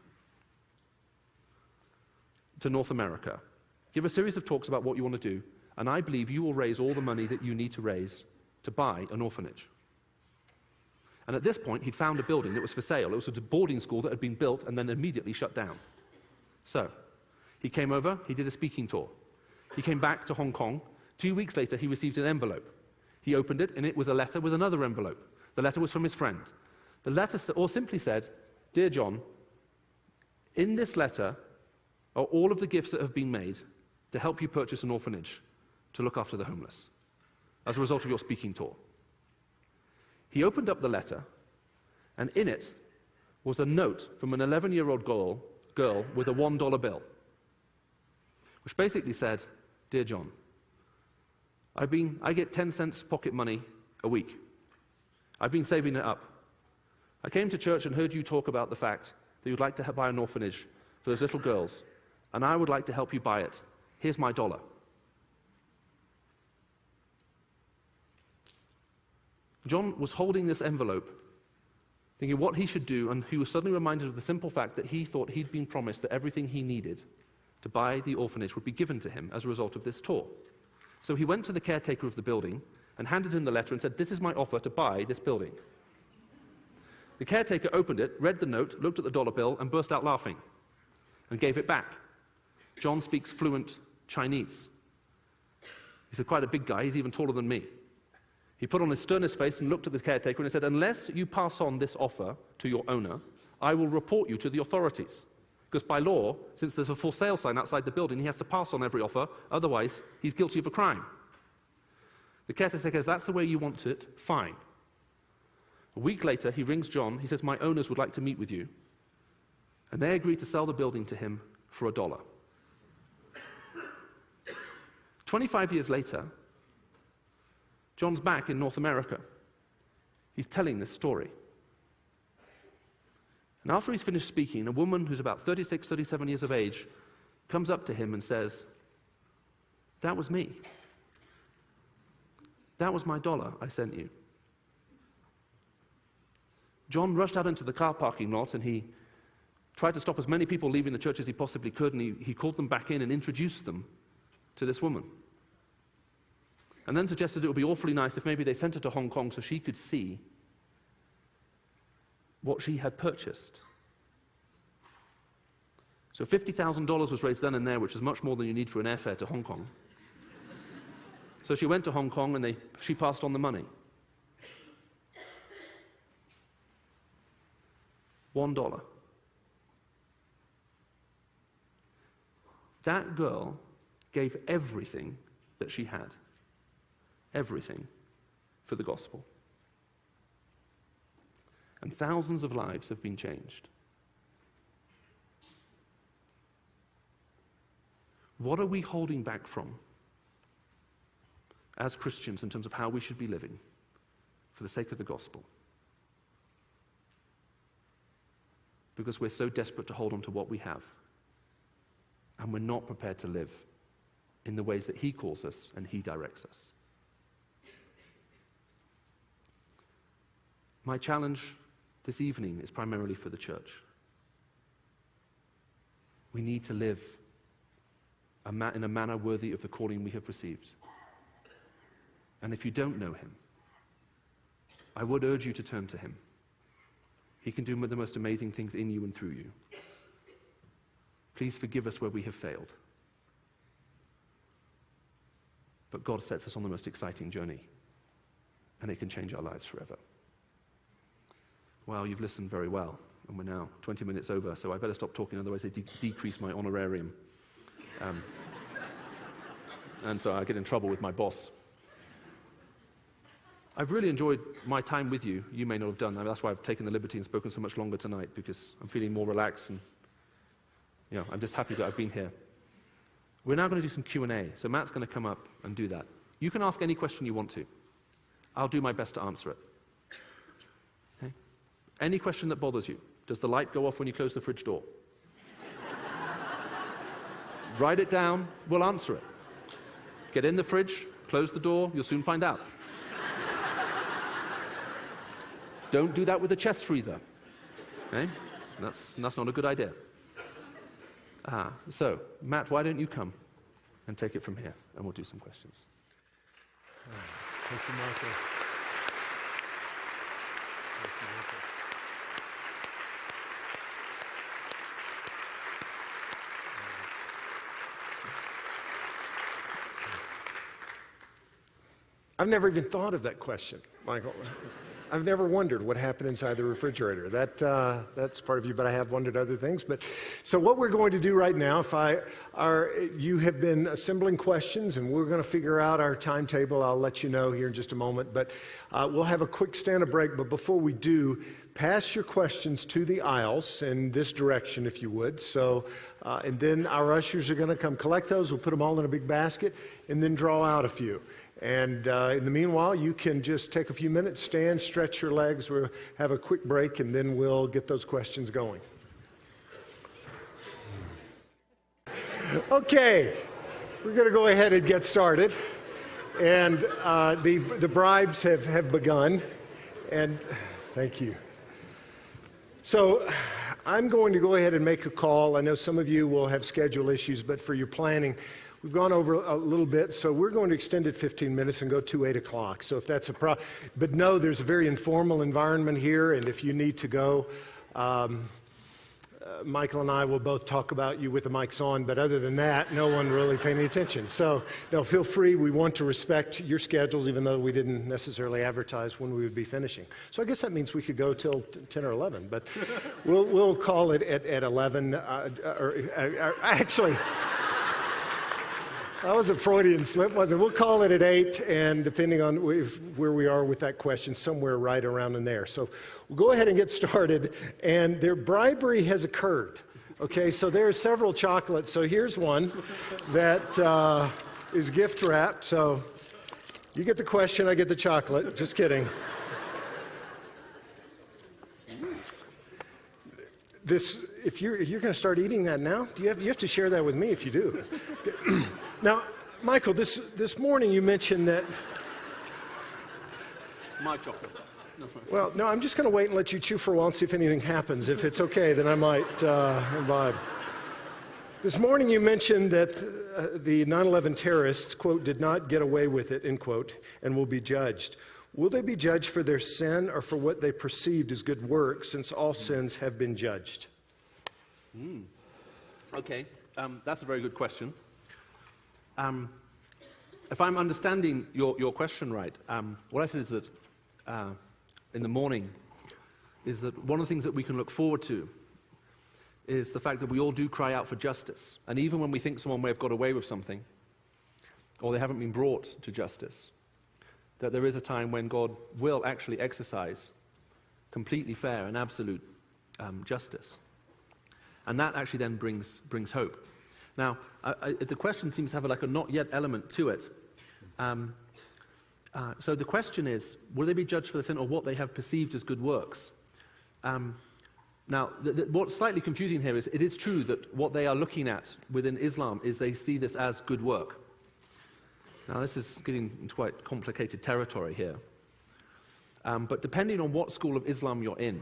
to North America, give a series of talks about what you want to do, and I believe you will raise all the money that you need to raise to buy an orphanage. And at this point, he'd found a building that was for sale. It was a boarding school that had been built and then immediately shut down. So he came over, he did a speaking tour. He came back to Hong Kong. 2 weeks later, he received an envelope. He opened it, and it was a letter with another envelope. The letter was from his friend. The letter simply said, Dear John, in this letter are all of the gifts that have been made to help you purchase an orphanage to look after the homeless as a result of your speaking tour. He opened up the letter, and in it was a note from an 11-year-old girl with a $1 bill, which basically said, Dear John, I get 10 cents pocket money a week. I've been saving it up. I came to church and heard you talk about the fact that you'd like to buy an orphanage for those little girls, and I would like to help you buy it. Here's my $1. John was holding this envelope, thinking what he should do, and he was suddenly reminded of the simple fact that he thought he'd been promised that everything he needed to buy the orphanage would be given to him as a result of this tour. So he went to the caretaker of the building and handed him the letter and said, This is my offer to buy this building. The caretaker opened it, read the note, looked at the $1 bill, and burst out laughing. and gave it back. John speaks fluent Chinese. He's quite a big guy. He's even taller than me. He put on his sternest face and looked at the caretaker and he said, "Unless you pass on this offer to your owner, I will report you to the authorities." Because by law, since there's a for sale sign outside the building, he has to pass on every offer, otherwise he's guilty of a crime. The caretaker says, "If that's the way you want it, fine." A week later, he rings John. He says, "My owners would like to meet with you." And they agree to sell the building to him for $1. 25 years later, John's back in North America. He's telling this story. And after he's finished speaking, a woman who's about 36, 37 years of age comes up to him and says, "That was me. That was my $1 I sent you." John rushed out into the car parking lot and he tried to stop as many people leaving the church as he possibly could, and he called them back in and introduced them to this woman. And then suggested it would be awfully nice if maybe they sent her to Hong Kong so she could see what she had purchased. So $50,000 was raised then and there, which is much more than you need for an airfare to Hong Kong. So she went to Hong Kong and she passed on the money. $1. That girl gave everything that she had. Everything for the gospel. And thousands of lives have been changed. What are we holding back from as Christians in terms of how we should be living for the sake of the gospel? Because we're so desperate to hold on to what we have, and we're not prepared to live in the ways that He calls us and He directs us. My challenge this evening is primarily for the church. We need to live in a manner worthy of the calling we have received. And if you don't know Him, I would urge you to turn to Him. He can do the most amazing things in you and through you. Please forgive us where we have failed. But God sets us on the most exciting journey, and it can change our lives forever. Well, you've listened very well, and we're now 20 minutes over, so I better stop talking, otherwise they decrease my honorarium. And so I get in trouble with my boss. I've really enjoyed my time with you. You may not have done that. That's why I've taken the liberty and spoken so much longer tonight, because I'm feeling more relaxed, and I'm just happy that I've been here. We're now going to do some Q&A, so Matt's going to come up and do that. You can ask any question you want to. I'll do my best to answer it. Okay? Any question that bothers you. Does the light go off when you close the fridge door? Write it down, we'll answer it. Get in the fridge, close the door, you'll soon find out. Don't do that with a chest freezer. Okay? That's not a good idea. So, Matt, why don't you come and take it from here, and we'll do some questions. Thank you, Michael. I've never even thought of that question, Michael. I've never wondered what happened inside the refrigerator. That's part of you, but I have wondered other things. But so what we're going to do right now, you have been assembling questions, and we're going to figure out our timetable. I'll let you know here in just a moment. But we'll have a quick stand-up break. But before we do, pass your questions to the aisles in this direction, if you would. So, and then our ushers are going to come collect those. We'll put them all in a big basket, and then draw out a few. And in the meanwhile, you can just take a few minutes, stand, stretch your legs. We'll have a quick break, and then we'll get those questions going. Okay, we're going to go ahead and get started. And the bribes have begun. And thank you. So I'm going to go ahead and make a call. I know some of you will have schedule issues, but for your planning, we've gone over a little bit, so we're going to extend it 15 minutes and go to 8 o'clock. So if that's a problem, but no, there's a very informal environment here, and if you need to go, Michael and I will both talk about you with the mics on, but other than that, no one really paying any attention. So, feel free. We want to respect your schedules, even though we didn't necessarily advertise when we would be finishing. So I guess that means we could go till 10 or 11, but we'll call it at 11. Actually, that was a Freudian slip, wasn't it? We'll call it at 8, and depending on where we are with that question, somewhere right around in there. So we'll go ahead and get started, and their bribery has occurred. Okay, so there are several chocolates. So here's one that is gift wrapped. So you get the question, I get the chocolate. Just kidding. If you're going to start eating that now, you have to share that with me if you do. Now, Michael, this morning you mentioned that. My chocolate. Well, no, I'm just going to wait and let you chew for a while and see if anything happens. If it's okay, then I might imbibe. This morning you mentioned that the 9/11 terrorists, quote, did not get away with it, end quote, and will be judged. Will they be judged for their sin or for what they perceived as good work, since all sins have been judged? Okay, that's a very good question. If I'm understanding your question right, what I said is that in the morning is that one of the things that we can look forward to is the fact that we all do cry out for justice. And even when we think someone may have got away with something, or they haven't been brought to justice, that there is a time when God will actually exercise completely fair and absolute justice. And that actually then brings hope. Now, the question seems to have like a not yet element to it. So the question is, will they be judged for the sin or what they have perceived as good works? Now, what's slightly confusing here is it is true that what they are looking at within Islam is they see this as good work. Now, this is getting into quite complicated territory here. But depending on what school of Islam you're in,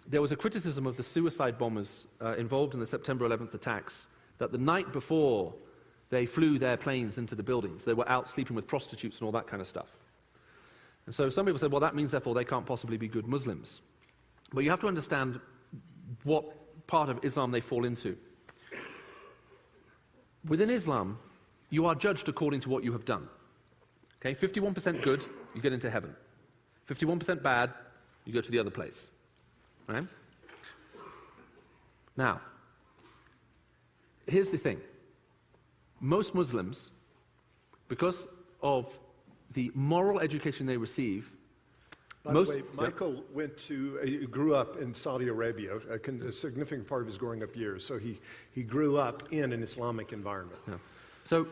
there was a criticism of the suicide bombers involved in the September 11th attacks that the night before they flew their planes into the buildings, they were out sleeping with prostitutes and all that kind of stuff. And so some people said, well, that means therefore they can't possibly be good Muslims. But you have to understand what part of Islam they fall into. Within Islam, you are judged according to what you have done. Okay, 51% good, you get into heaven. 51% bad, you go to the other place. Right? Now, here's the thing. Most Muslims, because of the moral education they receive. By the way, Michael grew up in Saudi Arabia, a significant part of his growing up years. So he grew up in an Islamic environment. Yeah. So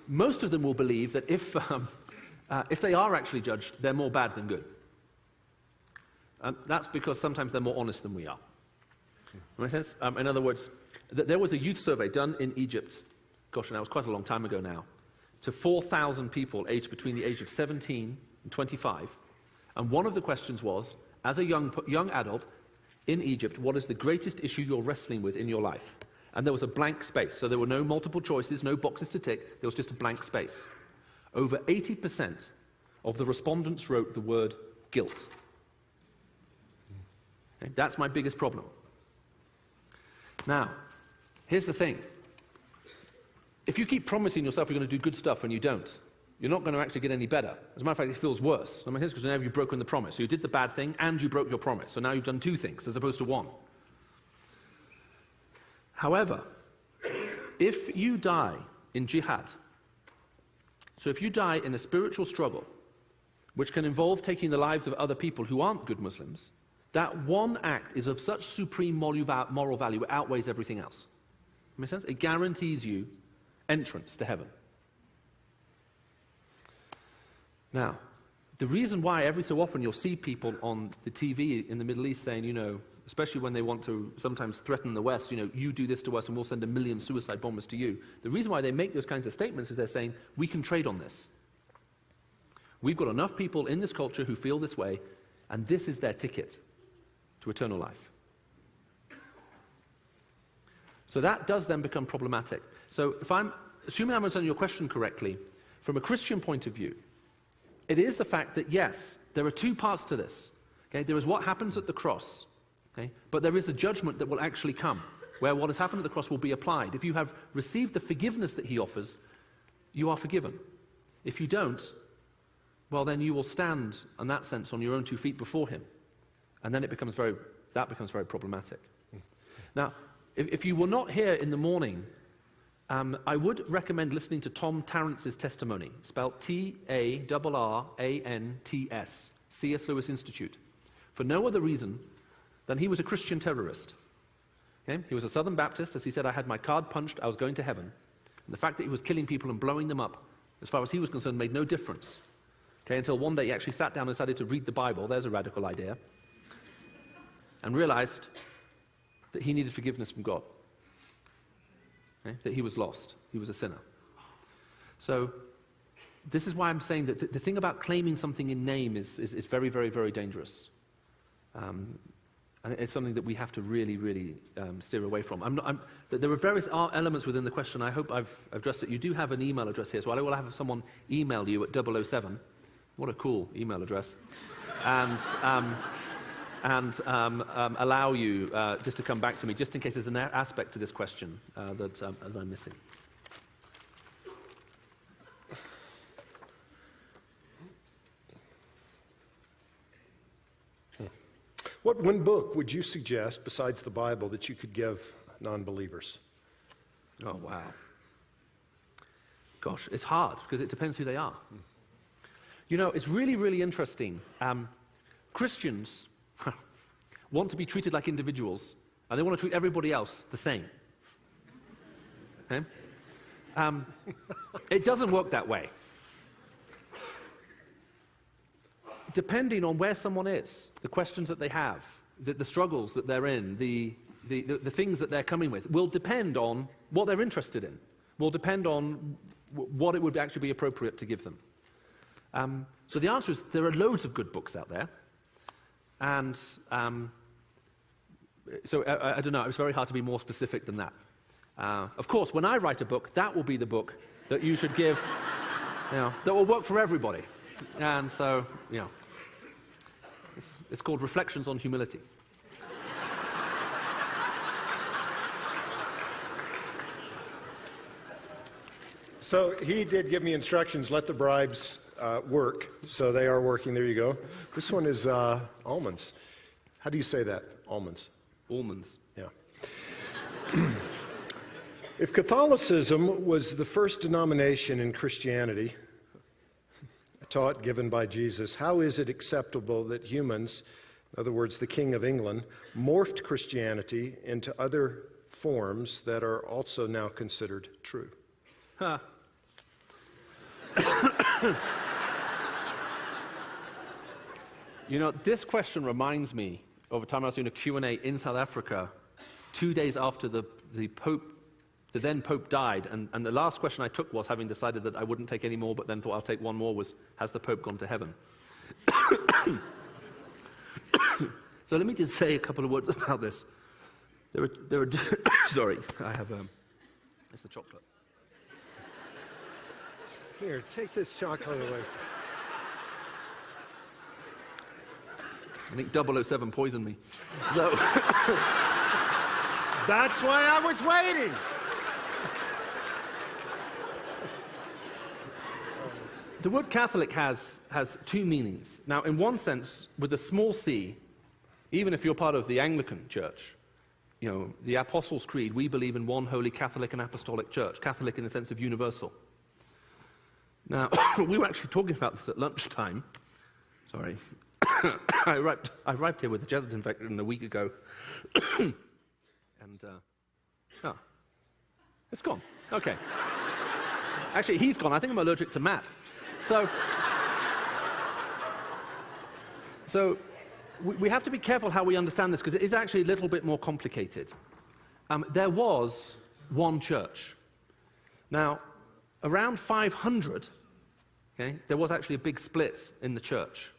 most of them will believe that if they are actually judged, they're more bad than good. That's because sometimes they're more honest than we are. Make sense? In other words, there was a youth survey done in Egypt, gosh, and that was quite a long time ago now, to 4,000 people aged between the age of 17 and 25. And one of the questions was, as a young adult in Egypt, what is the greatest issue you're wrestling with in your life? And there was a blank space, so there were no multiple choices, no boxes to tick, there was just a blank space. Over 80% of the respondents wrote the word guilt. Okay, that's my biggest problem. Now, here's the thing. If you keep promising yourself you're going to do good stuff and you don't, you're not going to actually get any better. As a matter of fact, it feels worse. I mean, it's because now you've broken the promise. So you did the bad thing and you broke your promise. So now you've done two things as opposed to one. However, if you die in jihad, so if you die in a spiritual struggle, which can involve taking the lives of other people who aren't good Muslims, that one act is of such supreme moral value, it outweighs everything else. Make sense? It guarantees you entrance to heaven. Now, the reason why every so often you'll see people on the TV in the Middle East saying, you know, especially when they want to sometimes threaten the West, you know, you do this to us and we'll send 1 million suicide bombers to you. The reason why they make those kinds of statements is they're saying, we can trade on this. We've got enough people in this culture who feel this way, and this is their ticket to eternal life. So that does then become problematic. So if I'm assuming I'm understanding your question correctly, from a Christian point of view, it is the fact that, yes, there are two parts to this. Okay? There is what happens at the cross, Okay? But there is a judgment that will actually come, where what has happened at the cross will be applied. If you have received the forgiveness that he offers, you are forgiven. If you don't, well, then you will stand, in that sense, on your own 2 feet before him. And then that becomes very problematic. Now, if you were not here in the morning, I would recommend listening to Tom Tarrance's testimony, spelled T-A-R-R-A-N-T-S, C.S. Lewis Institute, for no other reason than he was a Christian terrorist. Okay? He was a Southern Baptist. As he said, I had my card punched, I was going to heaven. And the fact that he was killing people and blowing them up, as far as he was concerned, made no difference. Okay? Until one day he actually sat down and decided to read the Bible, there's a radical idea, and realized that he needed forgiveness from God. Okay? That he was lost. He was a sinner. So this is why I'm saying that the thing about claiming something in name is very, very, very dangerous. And it's something that we have to really, really steer away from. There are various elements within the question. I hope I've addressed it. You do have an email address here, so I will have someone email you at 007. What a cool email address. And allow you just to come back to me, just in case there's an aspect to this question that I'm missing. What one book would you suggest, besides the Bible, that you could give non-believers? Oh, wow. Gosh, it's hard, because it depends who they are. You know, it's really, really interesting. Christians want to be treated like individuals, and they want to treat everybody else the same. Okay? It doesn't work that way. Depending on where someone is, the questions that they have, the struggles that they're in, the things that they're coming with, will depend on what they're interested in, will depend on what it would actually be appropriate to give them. So the answer is there are loads of good books out there, and so I don't know, it's very hard to be more specific than that. Of course, when I write a book, that will be the book that you should give, that will work for everybody. And so, it's called Reflections on Humility. So he did give me instructions, let the bribes work. So they are working. There you go. This one is almonds. How do you say that? Almonds. Almonds. Yeah. If Catholicism was the first denomination in Christianity, taught, given by Jesus, how is it acceptable that humans, in other words, the King of England, morphed Christianity into other forms that are also now considered true? Huh. This question reminds me of a time I was doing a Q&A in South Africa 2 days after the then Pope died, and the last question I took was, having decided that I wouldn't take any more, but then thought I'll take one more, was, has the Pope gone to heaven? So let me just say a couple of words about this. There are sorry, I have, it's the chocolate. Here, take this chocolate away. I think 007 poisoned me. So That's why I was waiting. The word Catholic has two meanings. Now, in one sense, with a small c, even if you're part of the Anglican Church, the Apostles' Creed, we believe in one holy Catholic and Apostolic Church, Catholic in the sense of universal. Now, we were actually talking about this at lunchtime. Sorry. I arrived here with a chest infection a week ago. And, it's gone. Okay. Actually, he's gone. I think I'm allergic to Matt. So we have to be careful how we understand this, because it is actually a little bit more complicated. There was one church. Now, around 500, there was actually a big split in the church.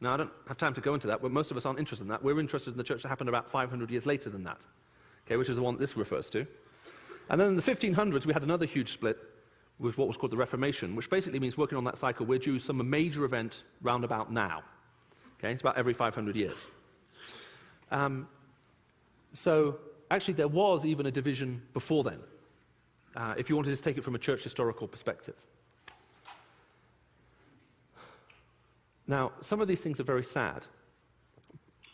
Now, I don't have time to go into that, but most of us aren't interested in that. We're interested in the church that happened about 500 years later than that, which is the one this refers to. And then in the 1500s, we had another huge split with what was called the Reformation, which basically means, working on that cycle, we're due some major event round about now. It's about every 500 years. So actually there was even a division before then, if you want to just take it from a church historical perspective. Now, some of these things are very sad,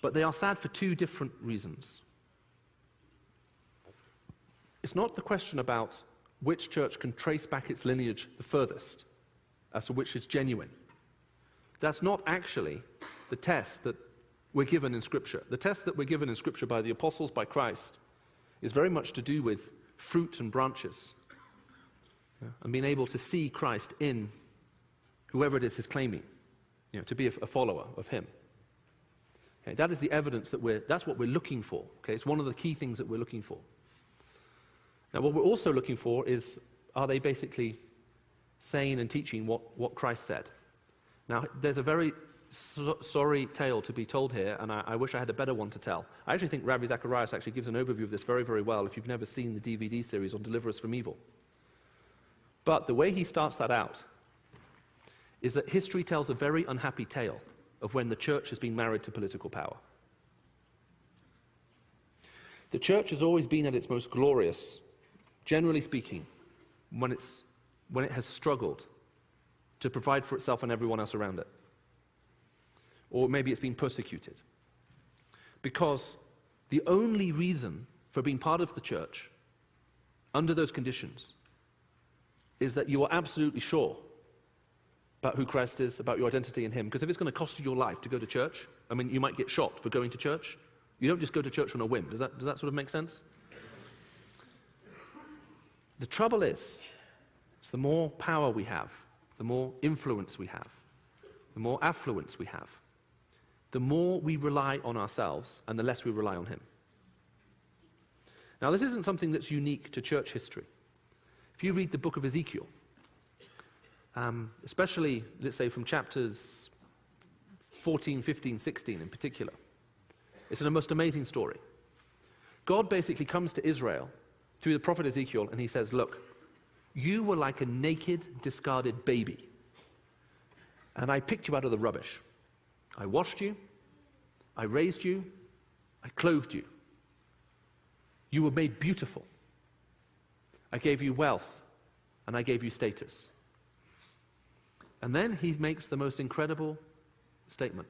but they are sad for two different reasons. It's not the question about which church can trace back its lineage the furthest, as to which is genuine. That's not actually the test that we're given in Scripture. The test that we're given in Scripture by the apostles, by Christ, is very much to do with fruit and branches, and being able to see Christ in whoever it is claiming, to be a follower of him. Okay, that is the evidence that's what we're looking for. Okay, it's one of the key things that we're looking for. Now, what we're also looking for is, are they basically saying and teaching what Christ said? Now, there's a very sorry tale to be told here, and I wish I had a better one to tell. I actually think Rabbi Zacharias actually gives an overview of this very, very well if you've never seen the DVD series on Deliver Us from Evil. But the way he starts that out is that history tells a very unhappy tale of when the church has been married to political power. The church has always been at its most glorious, generally speaking, when it has struggled to provide for itself and everyone else around it. Or maybe it's been persecuted. Because the only reason for being part of the church under those conditions is that you are absolutely sure about who Christ is, about your identity in him. Because if it's going to cost you your life to go to church, you might get shot for going to church. You don't just go to church on a whim. Does that sort of make sense? The trouble is the more power we have, the more influence we have, the more affluence we have, the more we rely on ourselves and the less we rely on him. Now, this isn't something that's unique to church history. If you read the book of Ezekiel, especially, let's say, from chapters 14, 15, 16 in particular, it's a most amazing story. God basically comes to Israel through the prophet Ezekiel, and he says, look, you were like a naked, discarded baby, and I picked you out of the rubbish. I washed you, I raised you, I clothed you. You were made beautiful. I gave you wealth, and I gave you status. And then he makes the most incredible statement.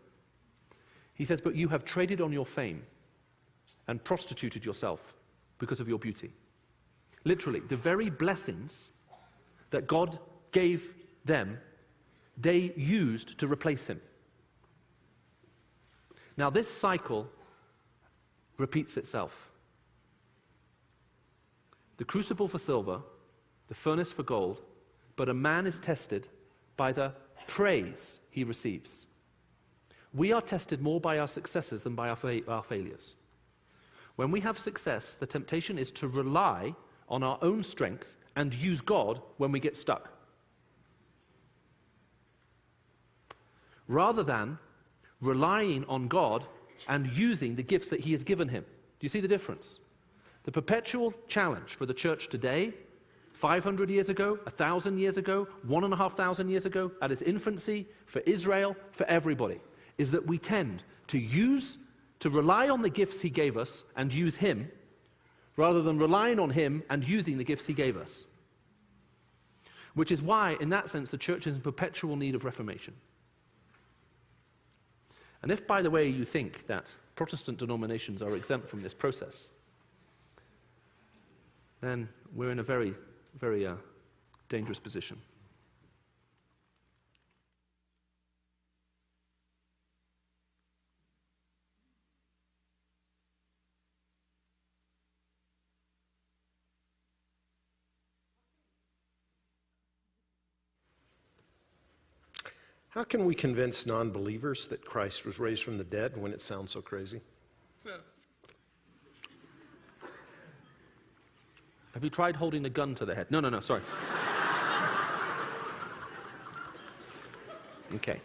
He says, but you have traded on your fame and prostituted yourself because of your beauty. Literally, the very blessings that God gave them, they used to replace him. Now, this cycle repeats itself. The crucible for silver, the furnace for gold, but a man is tested by the praise he receives. We are tested more by our successes than by our failures. When we have success, the temptation is to rely on our own strength and use God when we get stuck, rather than relying on God and using the gifts that he has given him. Do you see the difference? The perpetual challenge for the church today, 500 years ago, 1,000 years ago, 1,500 years ago, at its infancy, for Israel, for everybody, is that we tend to rely on the gifts he gave us and use him, rather than relying on him and using the gifts he gave us. Which is why, in that sense, the church is in perpetual need of reformation. And if, by the way, you think that Protestant denominations are exempt from this process, then we're in a very, very dangerous position. How can we convince non-believers that Christ was raised from the dead when it sounds so crazy? Have you tried holding a gun to the head? No, sorry. Okay.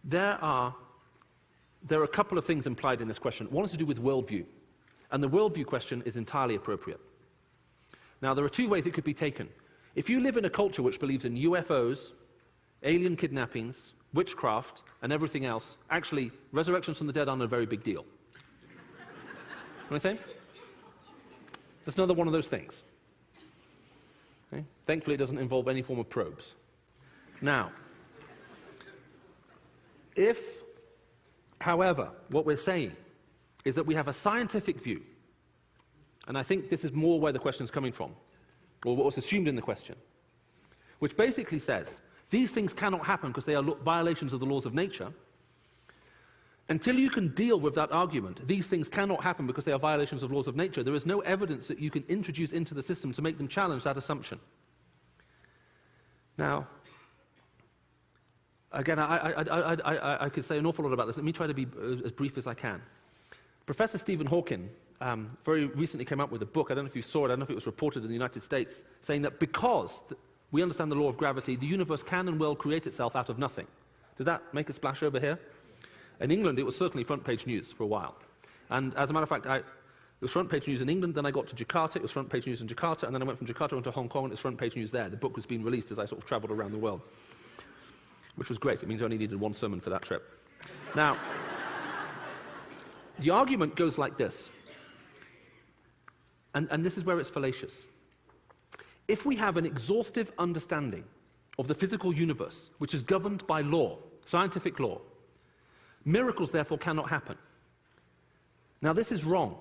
There are a couple of things implied in this question. One has to do with worldview. And the worldview question is entirely appropriate. Now, there are two ways it could be taken. If you live in a culture which believes in UFOs, alien kidnappings, witchcraft, and everything else, actually, resurrections from the dead aren't a very big deal. What am I saying? It's another one of those things. Okay? Thankfully, it doesn't involve any form of probes. Now, if, however, what we're saying is that we have a scientific view, and I think this is more where the question is coming from, or what was assumed in the question, which basically says these things cannot happen because they are violations of the laws of nature. Until you can deal with that argument, these things cannot happen because they are violations of laws of nature, there is no evidence that you can introduce into the system to make them challenge that assumption. Now, again, I could say an awful lot about this. Let me try to be as brief as I can. Professor Stephen Hawking very recently came up with a book, I don't know if you saw it, I don't know if it was reported in the United States, saying that because we understand the law of gravity, the universe can and will create itself out of nothing. Did that make a splash over here? In England, it was certainly front-page news for a while. And as a matter of fact, it was front-page news in England, then I got to Jakarta, it was front-page news in Jakarta, and then I went from Jakarta into Hong Kong, and it was front-page news there. The book was being released as I sort of traveled around the world, which was great. It means I only needed one sermon for that trip. Now, the argument goes like this, and this is where it's fallacious. If we have an exhaustive understanding of the physical universe, which is governed by law, scientific law, miracles, therefore, cannot happen. Now, this is wrong.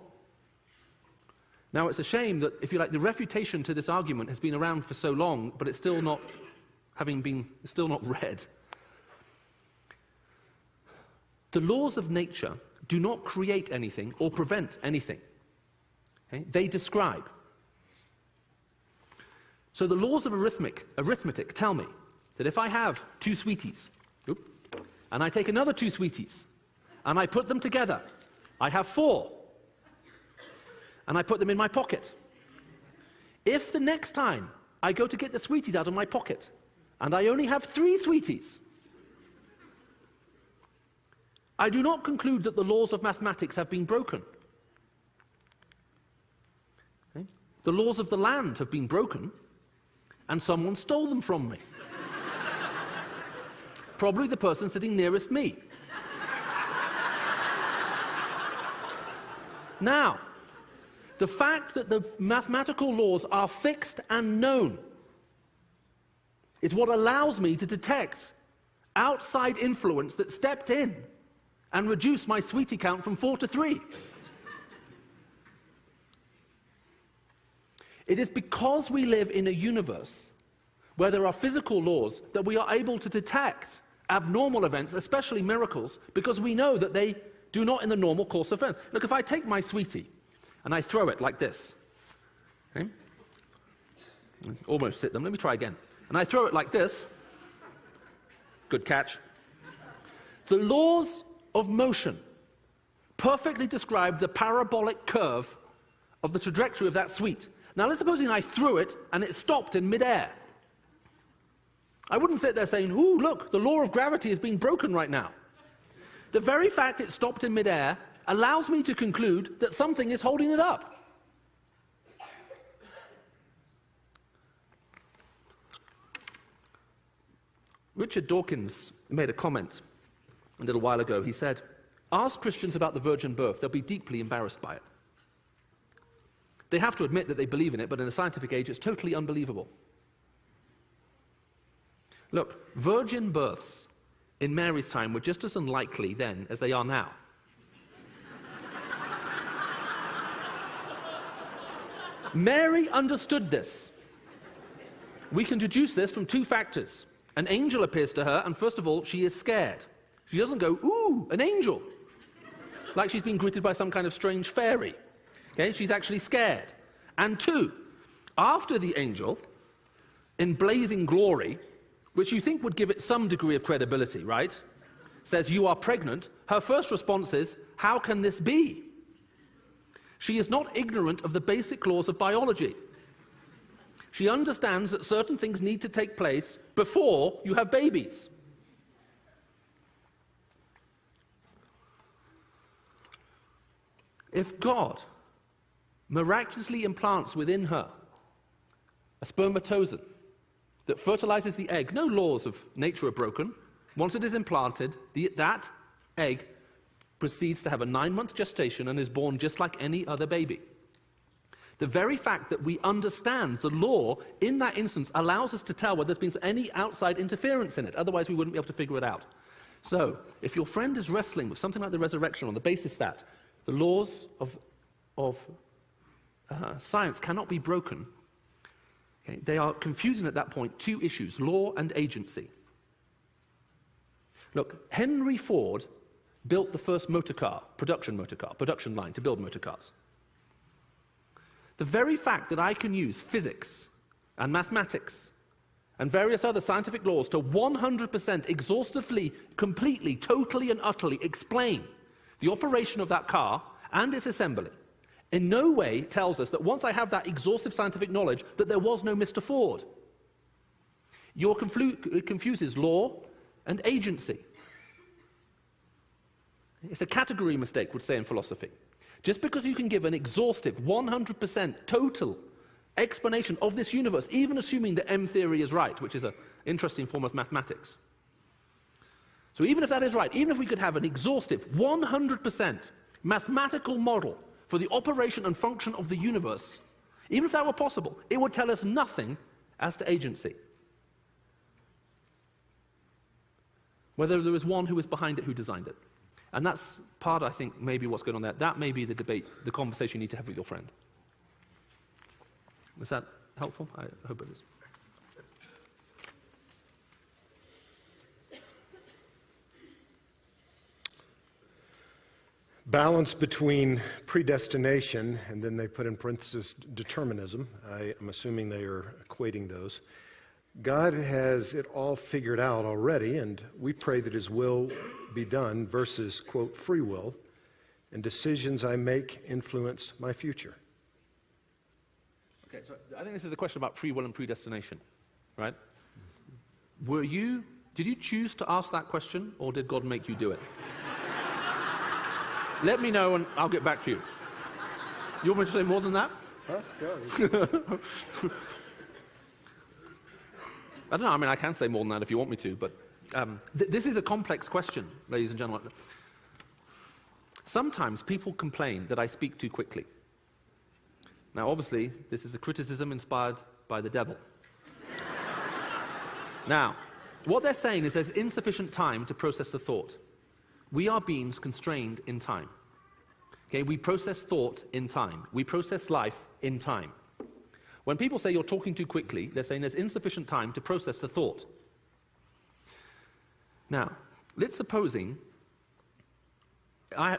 Now, it's a shame that, if you like, the refutation to this argument has been around for so long, but it's still not read. The laws of nature do not create anything or prevent anything. Okay? They describe. So the laws of arithmetic tell me that if I have two sweeties, and I take another two sweeties, and I put them together, I have 4. And I put them in my pocket. If the next time I go to get the sweeties out of my pocket, and I only have 3 sweeties, I do not conclude that the laws of mathematics have been broken. Okay? The laws of the land have been broken, and someone stole them from me. Probably the person sitting nearest me. Now, the fact that the mathematical laws are fixed and known is what allows me to detect outside influence that stepped in and reduced my sweetie count from 4 to 3. It is because we live in a universe where there are physical laws that we are able to detect abnormal events, especially miracles, because we know that they do not in the normal course of events. Look, if I take my sweetie and I throw it like this, okay? Almost hit them. Let me try again. And I throw it like this. Good catch. The laws of motion perfectly describe the parabolic curve of the trajectory of that sweet. Now, let's suppose I threw it and it stopped in midair. I wouldn't sit there saying, ooh, look, the law of gravity is being broken right now. The very fact it stopped in midair allows me to conclude that something is holding it up. Richard Dawkins made a comment a little while ago. He said, ask Christians about the virgin birth, they'll be deeply embarrassed by it. They have to admit that they believe in it, but in a scientific age, it's totally unbelievable. Look, virgin births in Mary's time were just as unlikely then as they are now. Mary understood this. We can deduce this from 2 factors. An angel appears to her, and first of all, she is scared. She doesn't go, ooh, an angel, like she's been greeted by some kind of strange fairy. Okay, she's actually scared. And 2, after the angel, in blazing glory, which you think would give it some degree of credibility, right? Says, you are pregnant. Her first response is, how can this be? She is not ignorant of the basic laws of biology. She understands that certain things need to take place before you have babies. If God miraculously implants within her a spermatozoon that fertilizes the egg, no laws of nature are broken. Once it is implanted, that egg proceeds to have a 9-month gestation and is born just like any other baby. The very fact that we understand the law in that instance allows us to tell whether there's been any outside interference in it. Otherwise, we wouldn't be able to figure it out. So, if your friend is wrestling with something like the resurrection on the basis that the laws of science cannot be broken, okay, they are confusing at that point two issues, law and agency. Look, Henry Ford built the first production line to build motor cars. The very fact that I can use physics and mathematics and various other scientific laws to 100% exhaustively, completely, totally and utterly explain the operation of that car and its assembly in no way tells us that once I have that exhaustive scientific knowledge that there was no Mr. Ford. It confuses law and agency. It's a category mistake, we'd say in philosophy. Just because you can give an exhaustive, 100% total explanation of this universe, even assuming that M theory is right, which is an interesting form of mathematics. So even if that is right, even if we could have an exhaustive, 100% mathematical model for the operation and function of the universe, even if that were possible, it would tell us nothing as to agency. Whether there is one who is behind it, who designed it. And that's part, I think, maybe what's going on there. That may be the debate, the conversation you need to have with your friend. Is that helpful? I hope it is. Balance between predestination, and then they put in parentheses determinism. I'm assuming they are equating those. God has it all figured out already, and we pray that his will be done versus, quote, free will, and decisions I make influence my future. Okay, so I think this is a question about free will and predestination, right? Did you choose to ask that question, or did God make you do it? Let me know and I'll get back to you. You want me to say more than that? Huh? Yeah. I don't know, I mean, I can say more than that if you want me to, but this is a complex question, ladies and gentlemen. Sometimes people complain that I speak too quickly. Now, obviously, this is a criticism inspired by the devil. Now, what they're saying is there's insufficient time to process the thought. We are beings constrained in time. Okay, we process thought in time. We process life in time. When people say you're talking too quickly, they're saying there's insufficient time to process the thought. Now, let's supposing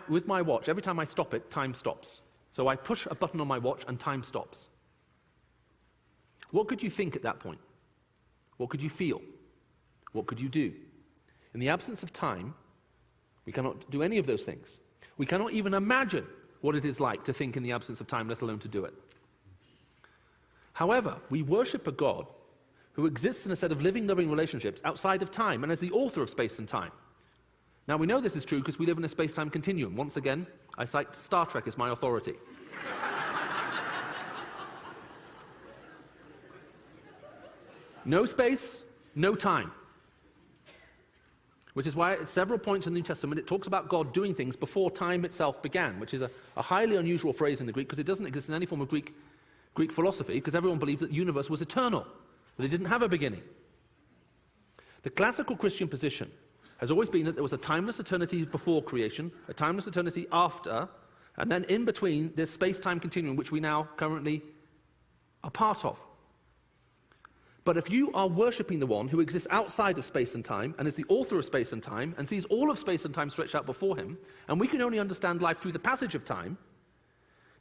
with my watch, every time I stop it, time stops. So I push a button on my watch and time stops. What could you think at that point? What could you feel? What could you do? In the absence of time, we cannot do any of those things. We cannot even imagine what it is like to think in the absence of time, let alone to do it. However, we worship a God who exists in a set of living, loving relationships outside of time and as the author of space and time. Now, we know this is true because we live in a space-time continuum. Once again, I cite Star Trek as my authority. No space, no time. Which is why at several points in the New Testament it talks about God doing things before time itself began, which is a highly unusual phrase in the Greek because it doesn't exist in any form of Greek philosophy, because everyone believed that the universe was eternal, that it didn't have a beginning. The classical Christian position has always been that there was a timeless eternity before creation, a timeless eternity after, and then in between this space-time continuum which we now currently are part of. But if you are worshipping the one who exists outside of space and time, and is the author of space and time, and sees all of space and time stretched out before him, and we can only understand life through the passage of time,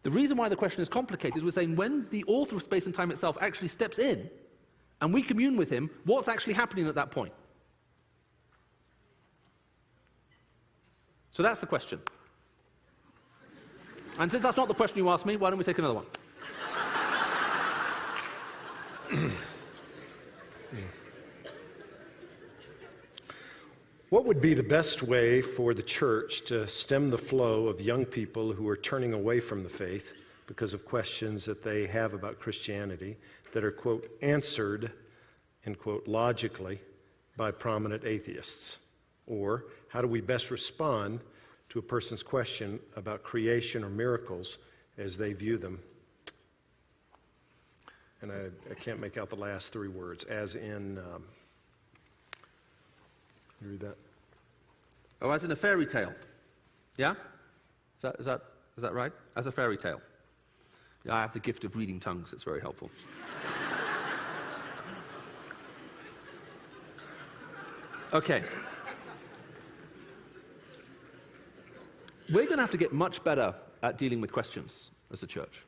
the reason why the question is complicated is we're saying when the author of space and time itself actually steps in, and we commune with him, what's actually happening at that point? So that's the question. And since that's not the question you asked me, why don't we take another one? What would be the best way for the church to stem the flow of young people who are turning away from the faith because of questions that they have about Christianity that are, quote, answered, end quote, logically by prominent atheists? Or how do we best respond to a person's question about creation or miracles as they view them? And I can't make out the last three words, as in, you read that? Oh, as in a fairy tale. Yeah? Is that right? As a fairy tale. Yeah, I have the gift of reading tongues. It's very helpful. Okay. We're going to have to get much better at dealing with questions as a church.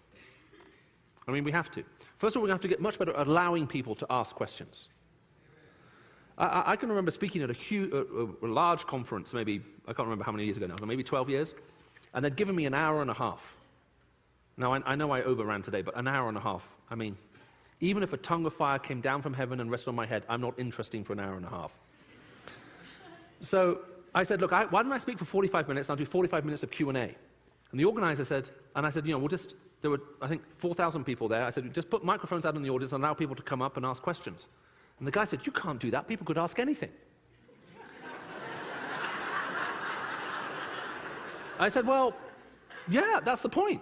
I mean, we have to. First of all, we're going to have to get much better at allowing people to ask questions. I can remember speaking at a large conference, maybe, I can't remember how many years ago now, maybe 12 years, and they'd given me an hour and a half. Now, I know I overran today, but an hour and a half. I mean, even if a tongue of fire came down from heaven and rested on my head, I'm not interesting for an hour and a half. So I said, look, why don't I speak for 45 minutes, and I'll do 45 minutes of Q&A. And the organizer said, there were, I think, 4,000 people there. I said, just put microphones out in the audience and allow people to come up and ask questions. And the guy said, you can't do that. People could ask anything. I said, well, yeah, that's the point.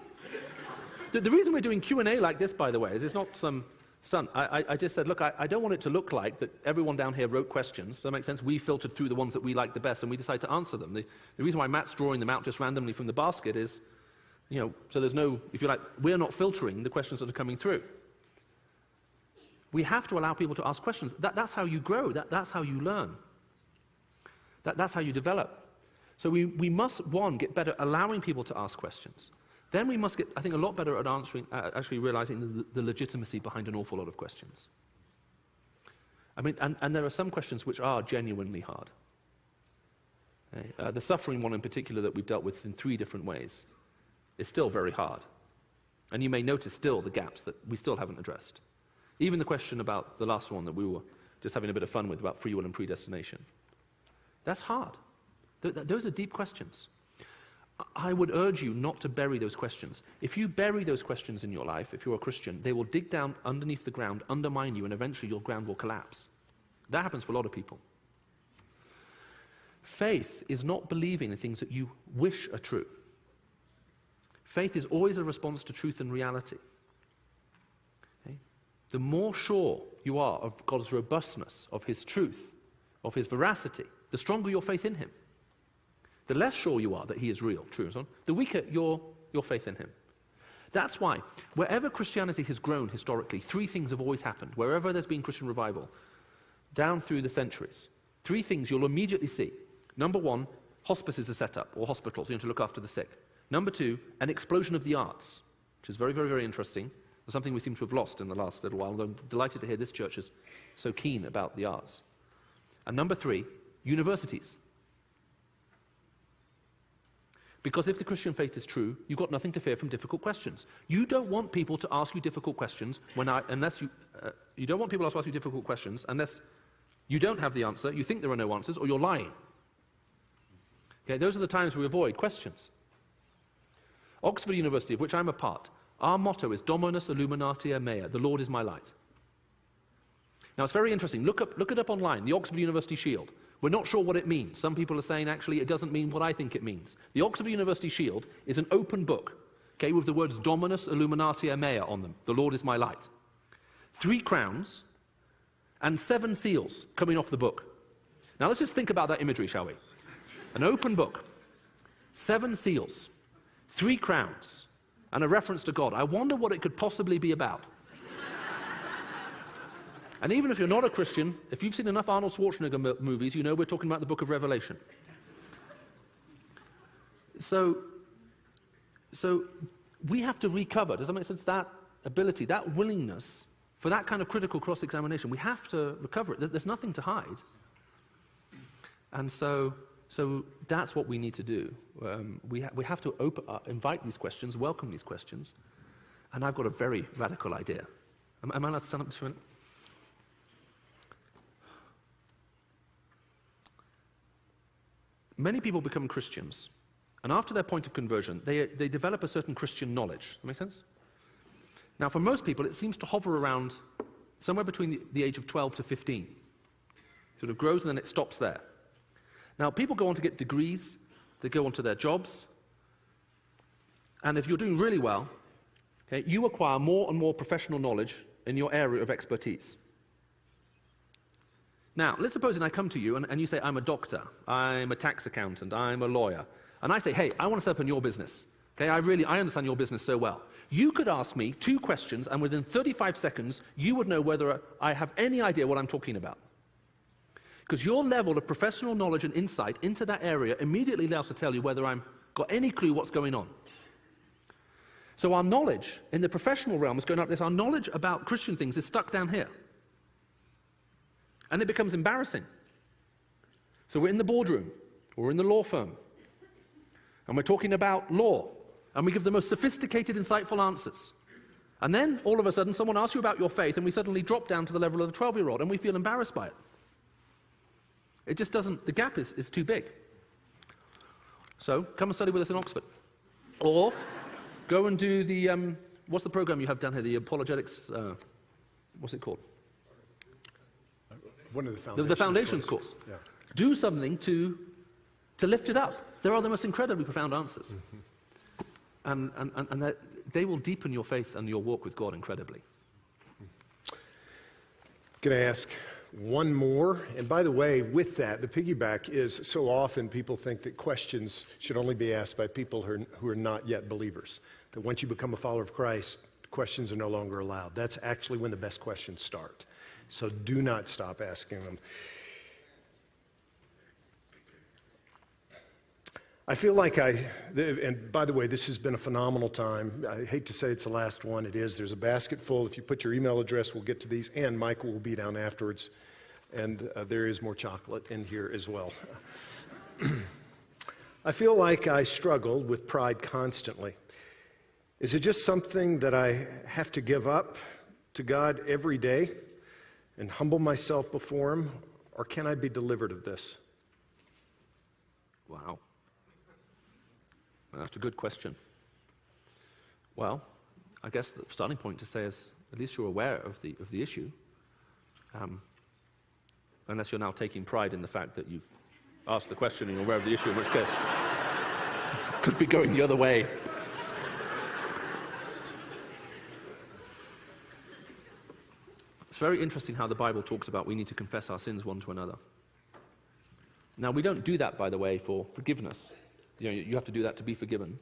The reason we're doing Q&A like this, by the way, is it's not some stunt. I just said, look, I don't want it to look like that everyone down here wrote questions. Does that make sense? We filtered through the ones that we liked the best, and we decided to answer them. The reason why Matt's drawing them out just randomly from the basket is, so there's no, if you like, we're not filtering the questions that are coming through. We have to allow people to ask questions. That's how you grow. That's how you learn. That's how you develop. So we must, one, get better at allowing people to ask questions. Then we must get, I think, a lot better at actually realizing the legitimacy behind an awful lot of questions. I mean, and there are some questions which are genuinely hard. Okay? The suffering one in particular that we've dealt with in 3 different ways is still very hard. And you may notice still the gaps that we still haven't addressed. Even the question about the last one that we were just having a bit of fun with, about free will and predestination. That's hard. Those are deep questions. I would urge you not to bury those questions. If you bury those questions in your life, if you're a Christian, they will dig down underneath the ground, undermine you, and eventually your ground will collapse. That happens for a lot of people. Faith is not believing the things that you wish are true. Faith is always a response to truth and reality. Okay? The more sure you are of God's robustness, of his truth, of his veracity, the stronger your faith in him. The less sure you are that he is real, true and so on, the weaker your faith in him. That's why, wherever Christianity has grown historically, 3 things have always happened. Wherever there's been Christian revival, down through the centuries, 3 things you'll immediately see. Number 1, hospices are set up, or hospitals, to look after the sick. Number 2, an explosion of the arts, which is very, very, very interesting, and something we seem to have lost in the last little while, although I'm delighted to hear this church is so keen about the arts. And number 3, universities. Because if the Christian faith is true, you've got nothing to fear from difficult questions. You don't want people to ask you difficult questions unless you don't want people to ask you difficult questions unless you don't have the answer, you think there are no answers, or you're lying. Okay, those are the times we avoid questions. Oxford University, of which I'm a part, our motto is Dominus Illuminatia Mea, the Lord is my light. Now it's very interesting. Look it up online, the Oxford University Shield. We're not sure what it means. Some people are saying, actually, it doesn't mean what I think it means. The Oxford University Shield is an open book, okay, with the words Dominus Illuminatia Mea on them. The Lord is my light. 3 crowns and 7 seals coming off the book. Now let's just think about that imagery, shall we? An open book, 7 seals, 3 crowns, and a reference to God. I wonder what it could possibly be about. And even if you're not a Christian, if you've seen enough Arnold Schwarzenegger movies, you know we're talking about the book of Revelation. So we have to recover, does that make sense, that ability, that willingness for that kind of critical cross-examination. We have to recover it. There's nothing to hide. And so that's what we need to do. We have to invite these questions, welcome these questions. And I've got a very radical idea. Am I allowed to stand up just for a minute? Many people become Christians, and after their point of conversion, they develop a certain Christian knowledge. Does that make sense? Now, for most people, it seems to hover around somewhere between the age of 12 to 15. It sort of grows and then it stops there. Now, people go on to get degrees, they go on to their jobs, and if you're doing really well, okay, you acquire more and more professional knowledge in your area of expertise. Now, let's suppose that I come to you and you say, I'm a doctor, I'm a tax accountant, I'm a lawyer, and I say, hey, I want to set up in your business. Okay, I understand your business so well. You could ask me 2 questions, and within 35 seconds, you would know whether I have any idea what I'm talking about. Because your level of professional knowledge and insight into that area immediately allows to tell you whether I've got any clue what's going on. So our knowledge in the professional realm is going up this. Our knowledge about Christian things is stuck down here. And it becomes embarrassing. So we're in the boardroom, or we're in the law firm, and we're talking about law, and we give the most sophisticated, insightful answers. And then, all of a sudden, someone asks you about your faith, and we suddenly drop down to the level of the 12-year-old, and we feel embarrassed by it. It just doesn't, the gap is too big. So, come and study with us in Oxford. Or, go and do the, what's the program you have down here, the apologetics, what's it called? One of the foundations, the foundations course. Yeah. Do something to lift it up. There are the most incredibly profound answers. Mm-hmm. And they will deepen your faith and your walk with God incredibly. Going to ask one more. And by the way, with that, the piggyback is so often people think that questions should only be asked by people who are not yet believers. That once you become a follower of Christ, questions are no longer allowed. That's actually when the best questions start. So do not stop asking them. I feel like and by the way, this has been a phenomenal time. I hate to say it's the last one. It is. There's a basket full. If you put your email address, we'll get to these. And Michael will be down afterwards. And there is more chocolate in here as well. I feel like I struggled with pride constantly. Is it just something that I have to give up to God every day and humble myself before Him? Or can I be delivered of this? Wow. That's a good question. Well, I guess the starting point to say is at least you're aware of the issue. Unless you're now taking pride in the fact that you've asked the question and you're aware of the issue, in which case it could be going the other way. It's very interesting how the Bible talks about we need to confess our sins one to another. Now, we don't do that, by the way, for forgiveness. You have to do that to be forgiven.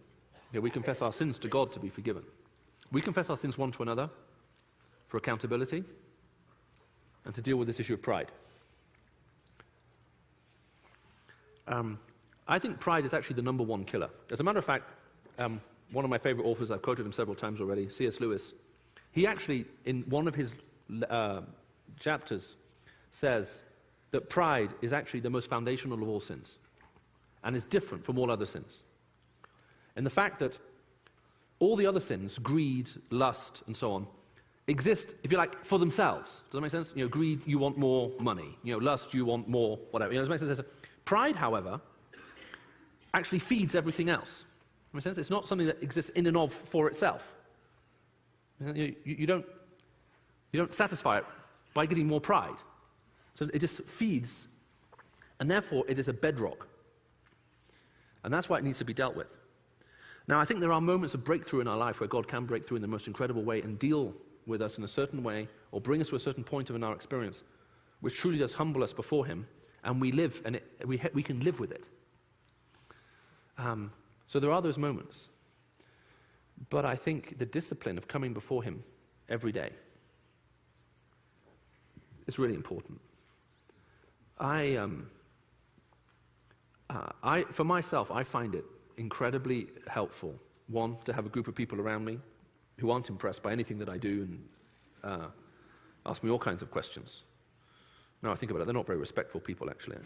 We confess our sins to God to be forgiven. We confess our sins one to another for accountability and to deal with this issue of pride. I think pride is actually the number one killer. As a matter of fact, one of my favorite authors, I've quoted him several times already, C.S. Lewis, he actually, in one of his chapters, says that pride is actually the most foundational of all sins and is different from all other sins. And the fact that all the other sins, greed, lust, and so on, exist, if you like, for themselves. Does that make sense? Greed, you want more money. Lust, you want more whatever. Does that make sense? Pride, however, actually feeds everything else. Does that make sense? It's not something that exists in and of for itself. You don't satisfy it by getting more pride. So it just feeds, and therefore it is a bedrock. And that's why it needs to be dealt with. Now, I think there are moments of breakthrough in our life where God can break through in the most incredible way and deal with us in a certain way, or bring us to a certain point in our experience, which truly does humble us before Him, and we live, and we can live with it. So there are those moments. But I think the discipline of coming before Him every day is really important. For myself, I find it incredibly helpful, one, to have a group of people around me who aren't impressed by anything that I do and ask me all kinds of questions. Now I think about it, they're not very respectful people, actually.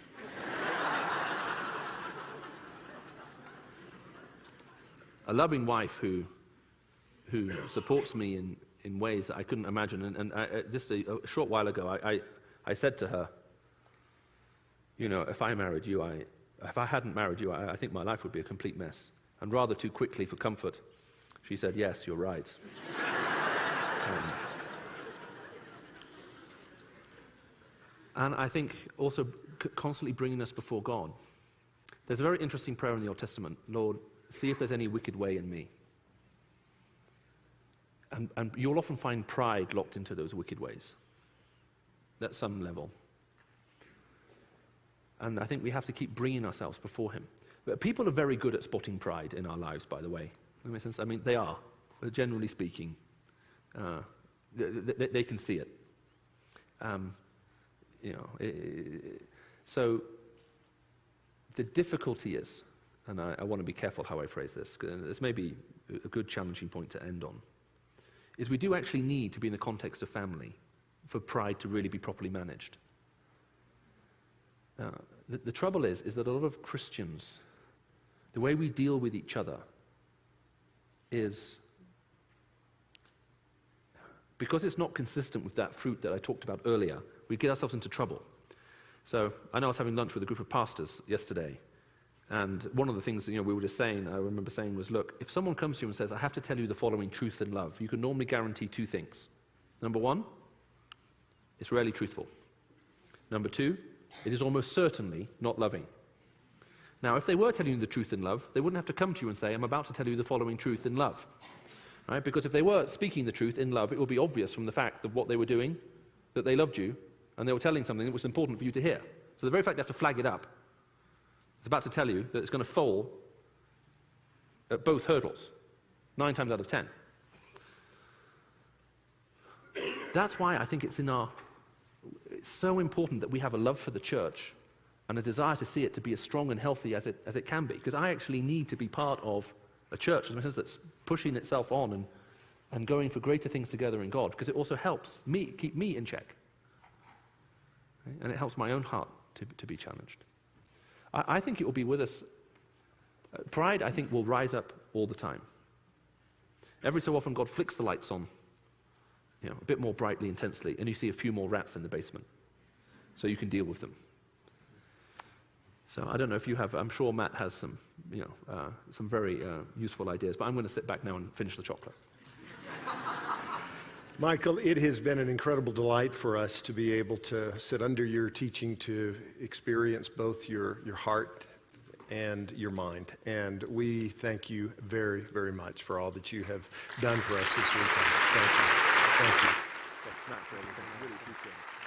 A loving wife who supports me in ways that I couldn't imagine. And just a short while ago, I said to her, if I married you, if I hadn't married you, I think my life would be a complete mess. And rather too quickly for comfort, she said, yes, you're right. And I think also constantly bringing us before God There's a very interesting prayer in the Old Testament. Lord, see if there's any wicked way in me. And you'll often find pride locked into those wicked ways at some level. And I think we have to keep bringing ourselves before him. But people are very good at spotting pride in our lives, by the way. Does that make sense? I mean, they are, generally speaking. They can see it. So the difficulty is, and I want to be careful how I phrase this, because this may be a good challenging point to end on, is we do actually need to be in the context of family for pride to really be properly managed. The trouble is that a lot of Christians, the way we deal with each other is, because it's not consistent with that fruit that I talked about earlier, we get ourselves into trouble. So I know I was having lunch with a group of pastors yesterday, and one of the things we were just saying, I remember saying was, look, if someone comes to you and says, I have to tell you the following truth in love, you can normally guarantee two things. Number one, it's rarely truthful. Number two, it is almost certainly not loving. Now, if they were telling you the truth in love, they wouldn't have to come to you and say, I'm about to tell you the following truth in love. Right? Because if they were speaking the truth in love, it would be obvious from the fact of what they were doing, that they loved you, and they were telling something that was important for you to hear. So the very fact they have to flag it up, it's about to tell you that it's going to fall at both hurdles, 9 times out of 10. That's why I think it's so important that we have a love for the church and a desire to see it to be as strong and healthy as it can be. Because I actually need to be part of a church that's pushing itself on and going for greater things together in God, because it also helps me, keep me in check. Okay? And it helps my own heart to be challenged. I think it will be with us. Pride, I think, will rise up all the time. Every so often, God flicks the lights on, a bit more brightly, intensely, and you see a few more rats in the basement, so you can deal with them. So I don't know if you have. I'm sure Matt has some very useful ideas. But I'm going to sit back now and finish the chocolate. Michael, it has been an incredible delight for us to be able to sit under your teaching, to experience both your heart and your mind. And we thank you very, very much for all that you have done for us this weekend. Thank you. Thank you. Thanks, Matt, for everything. I really appreciate it.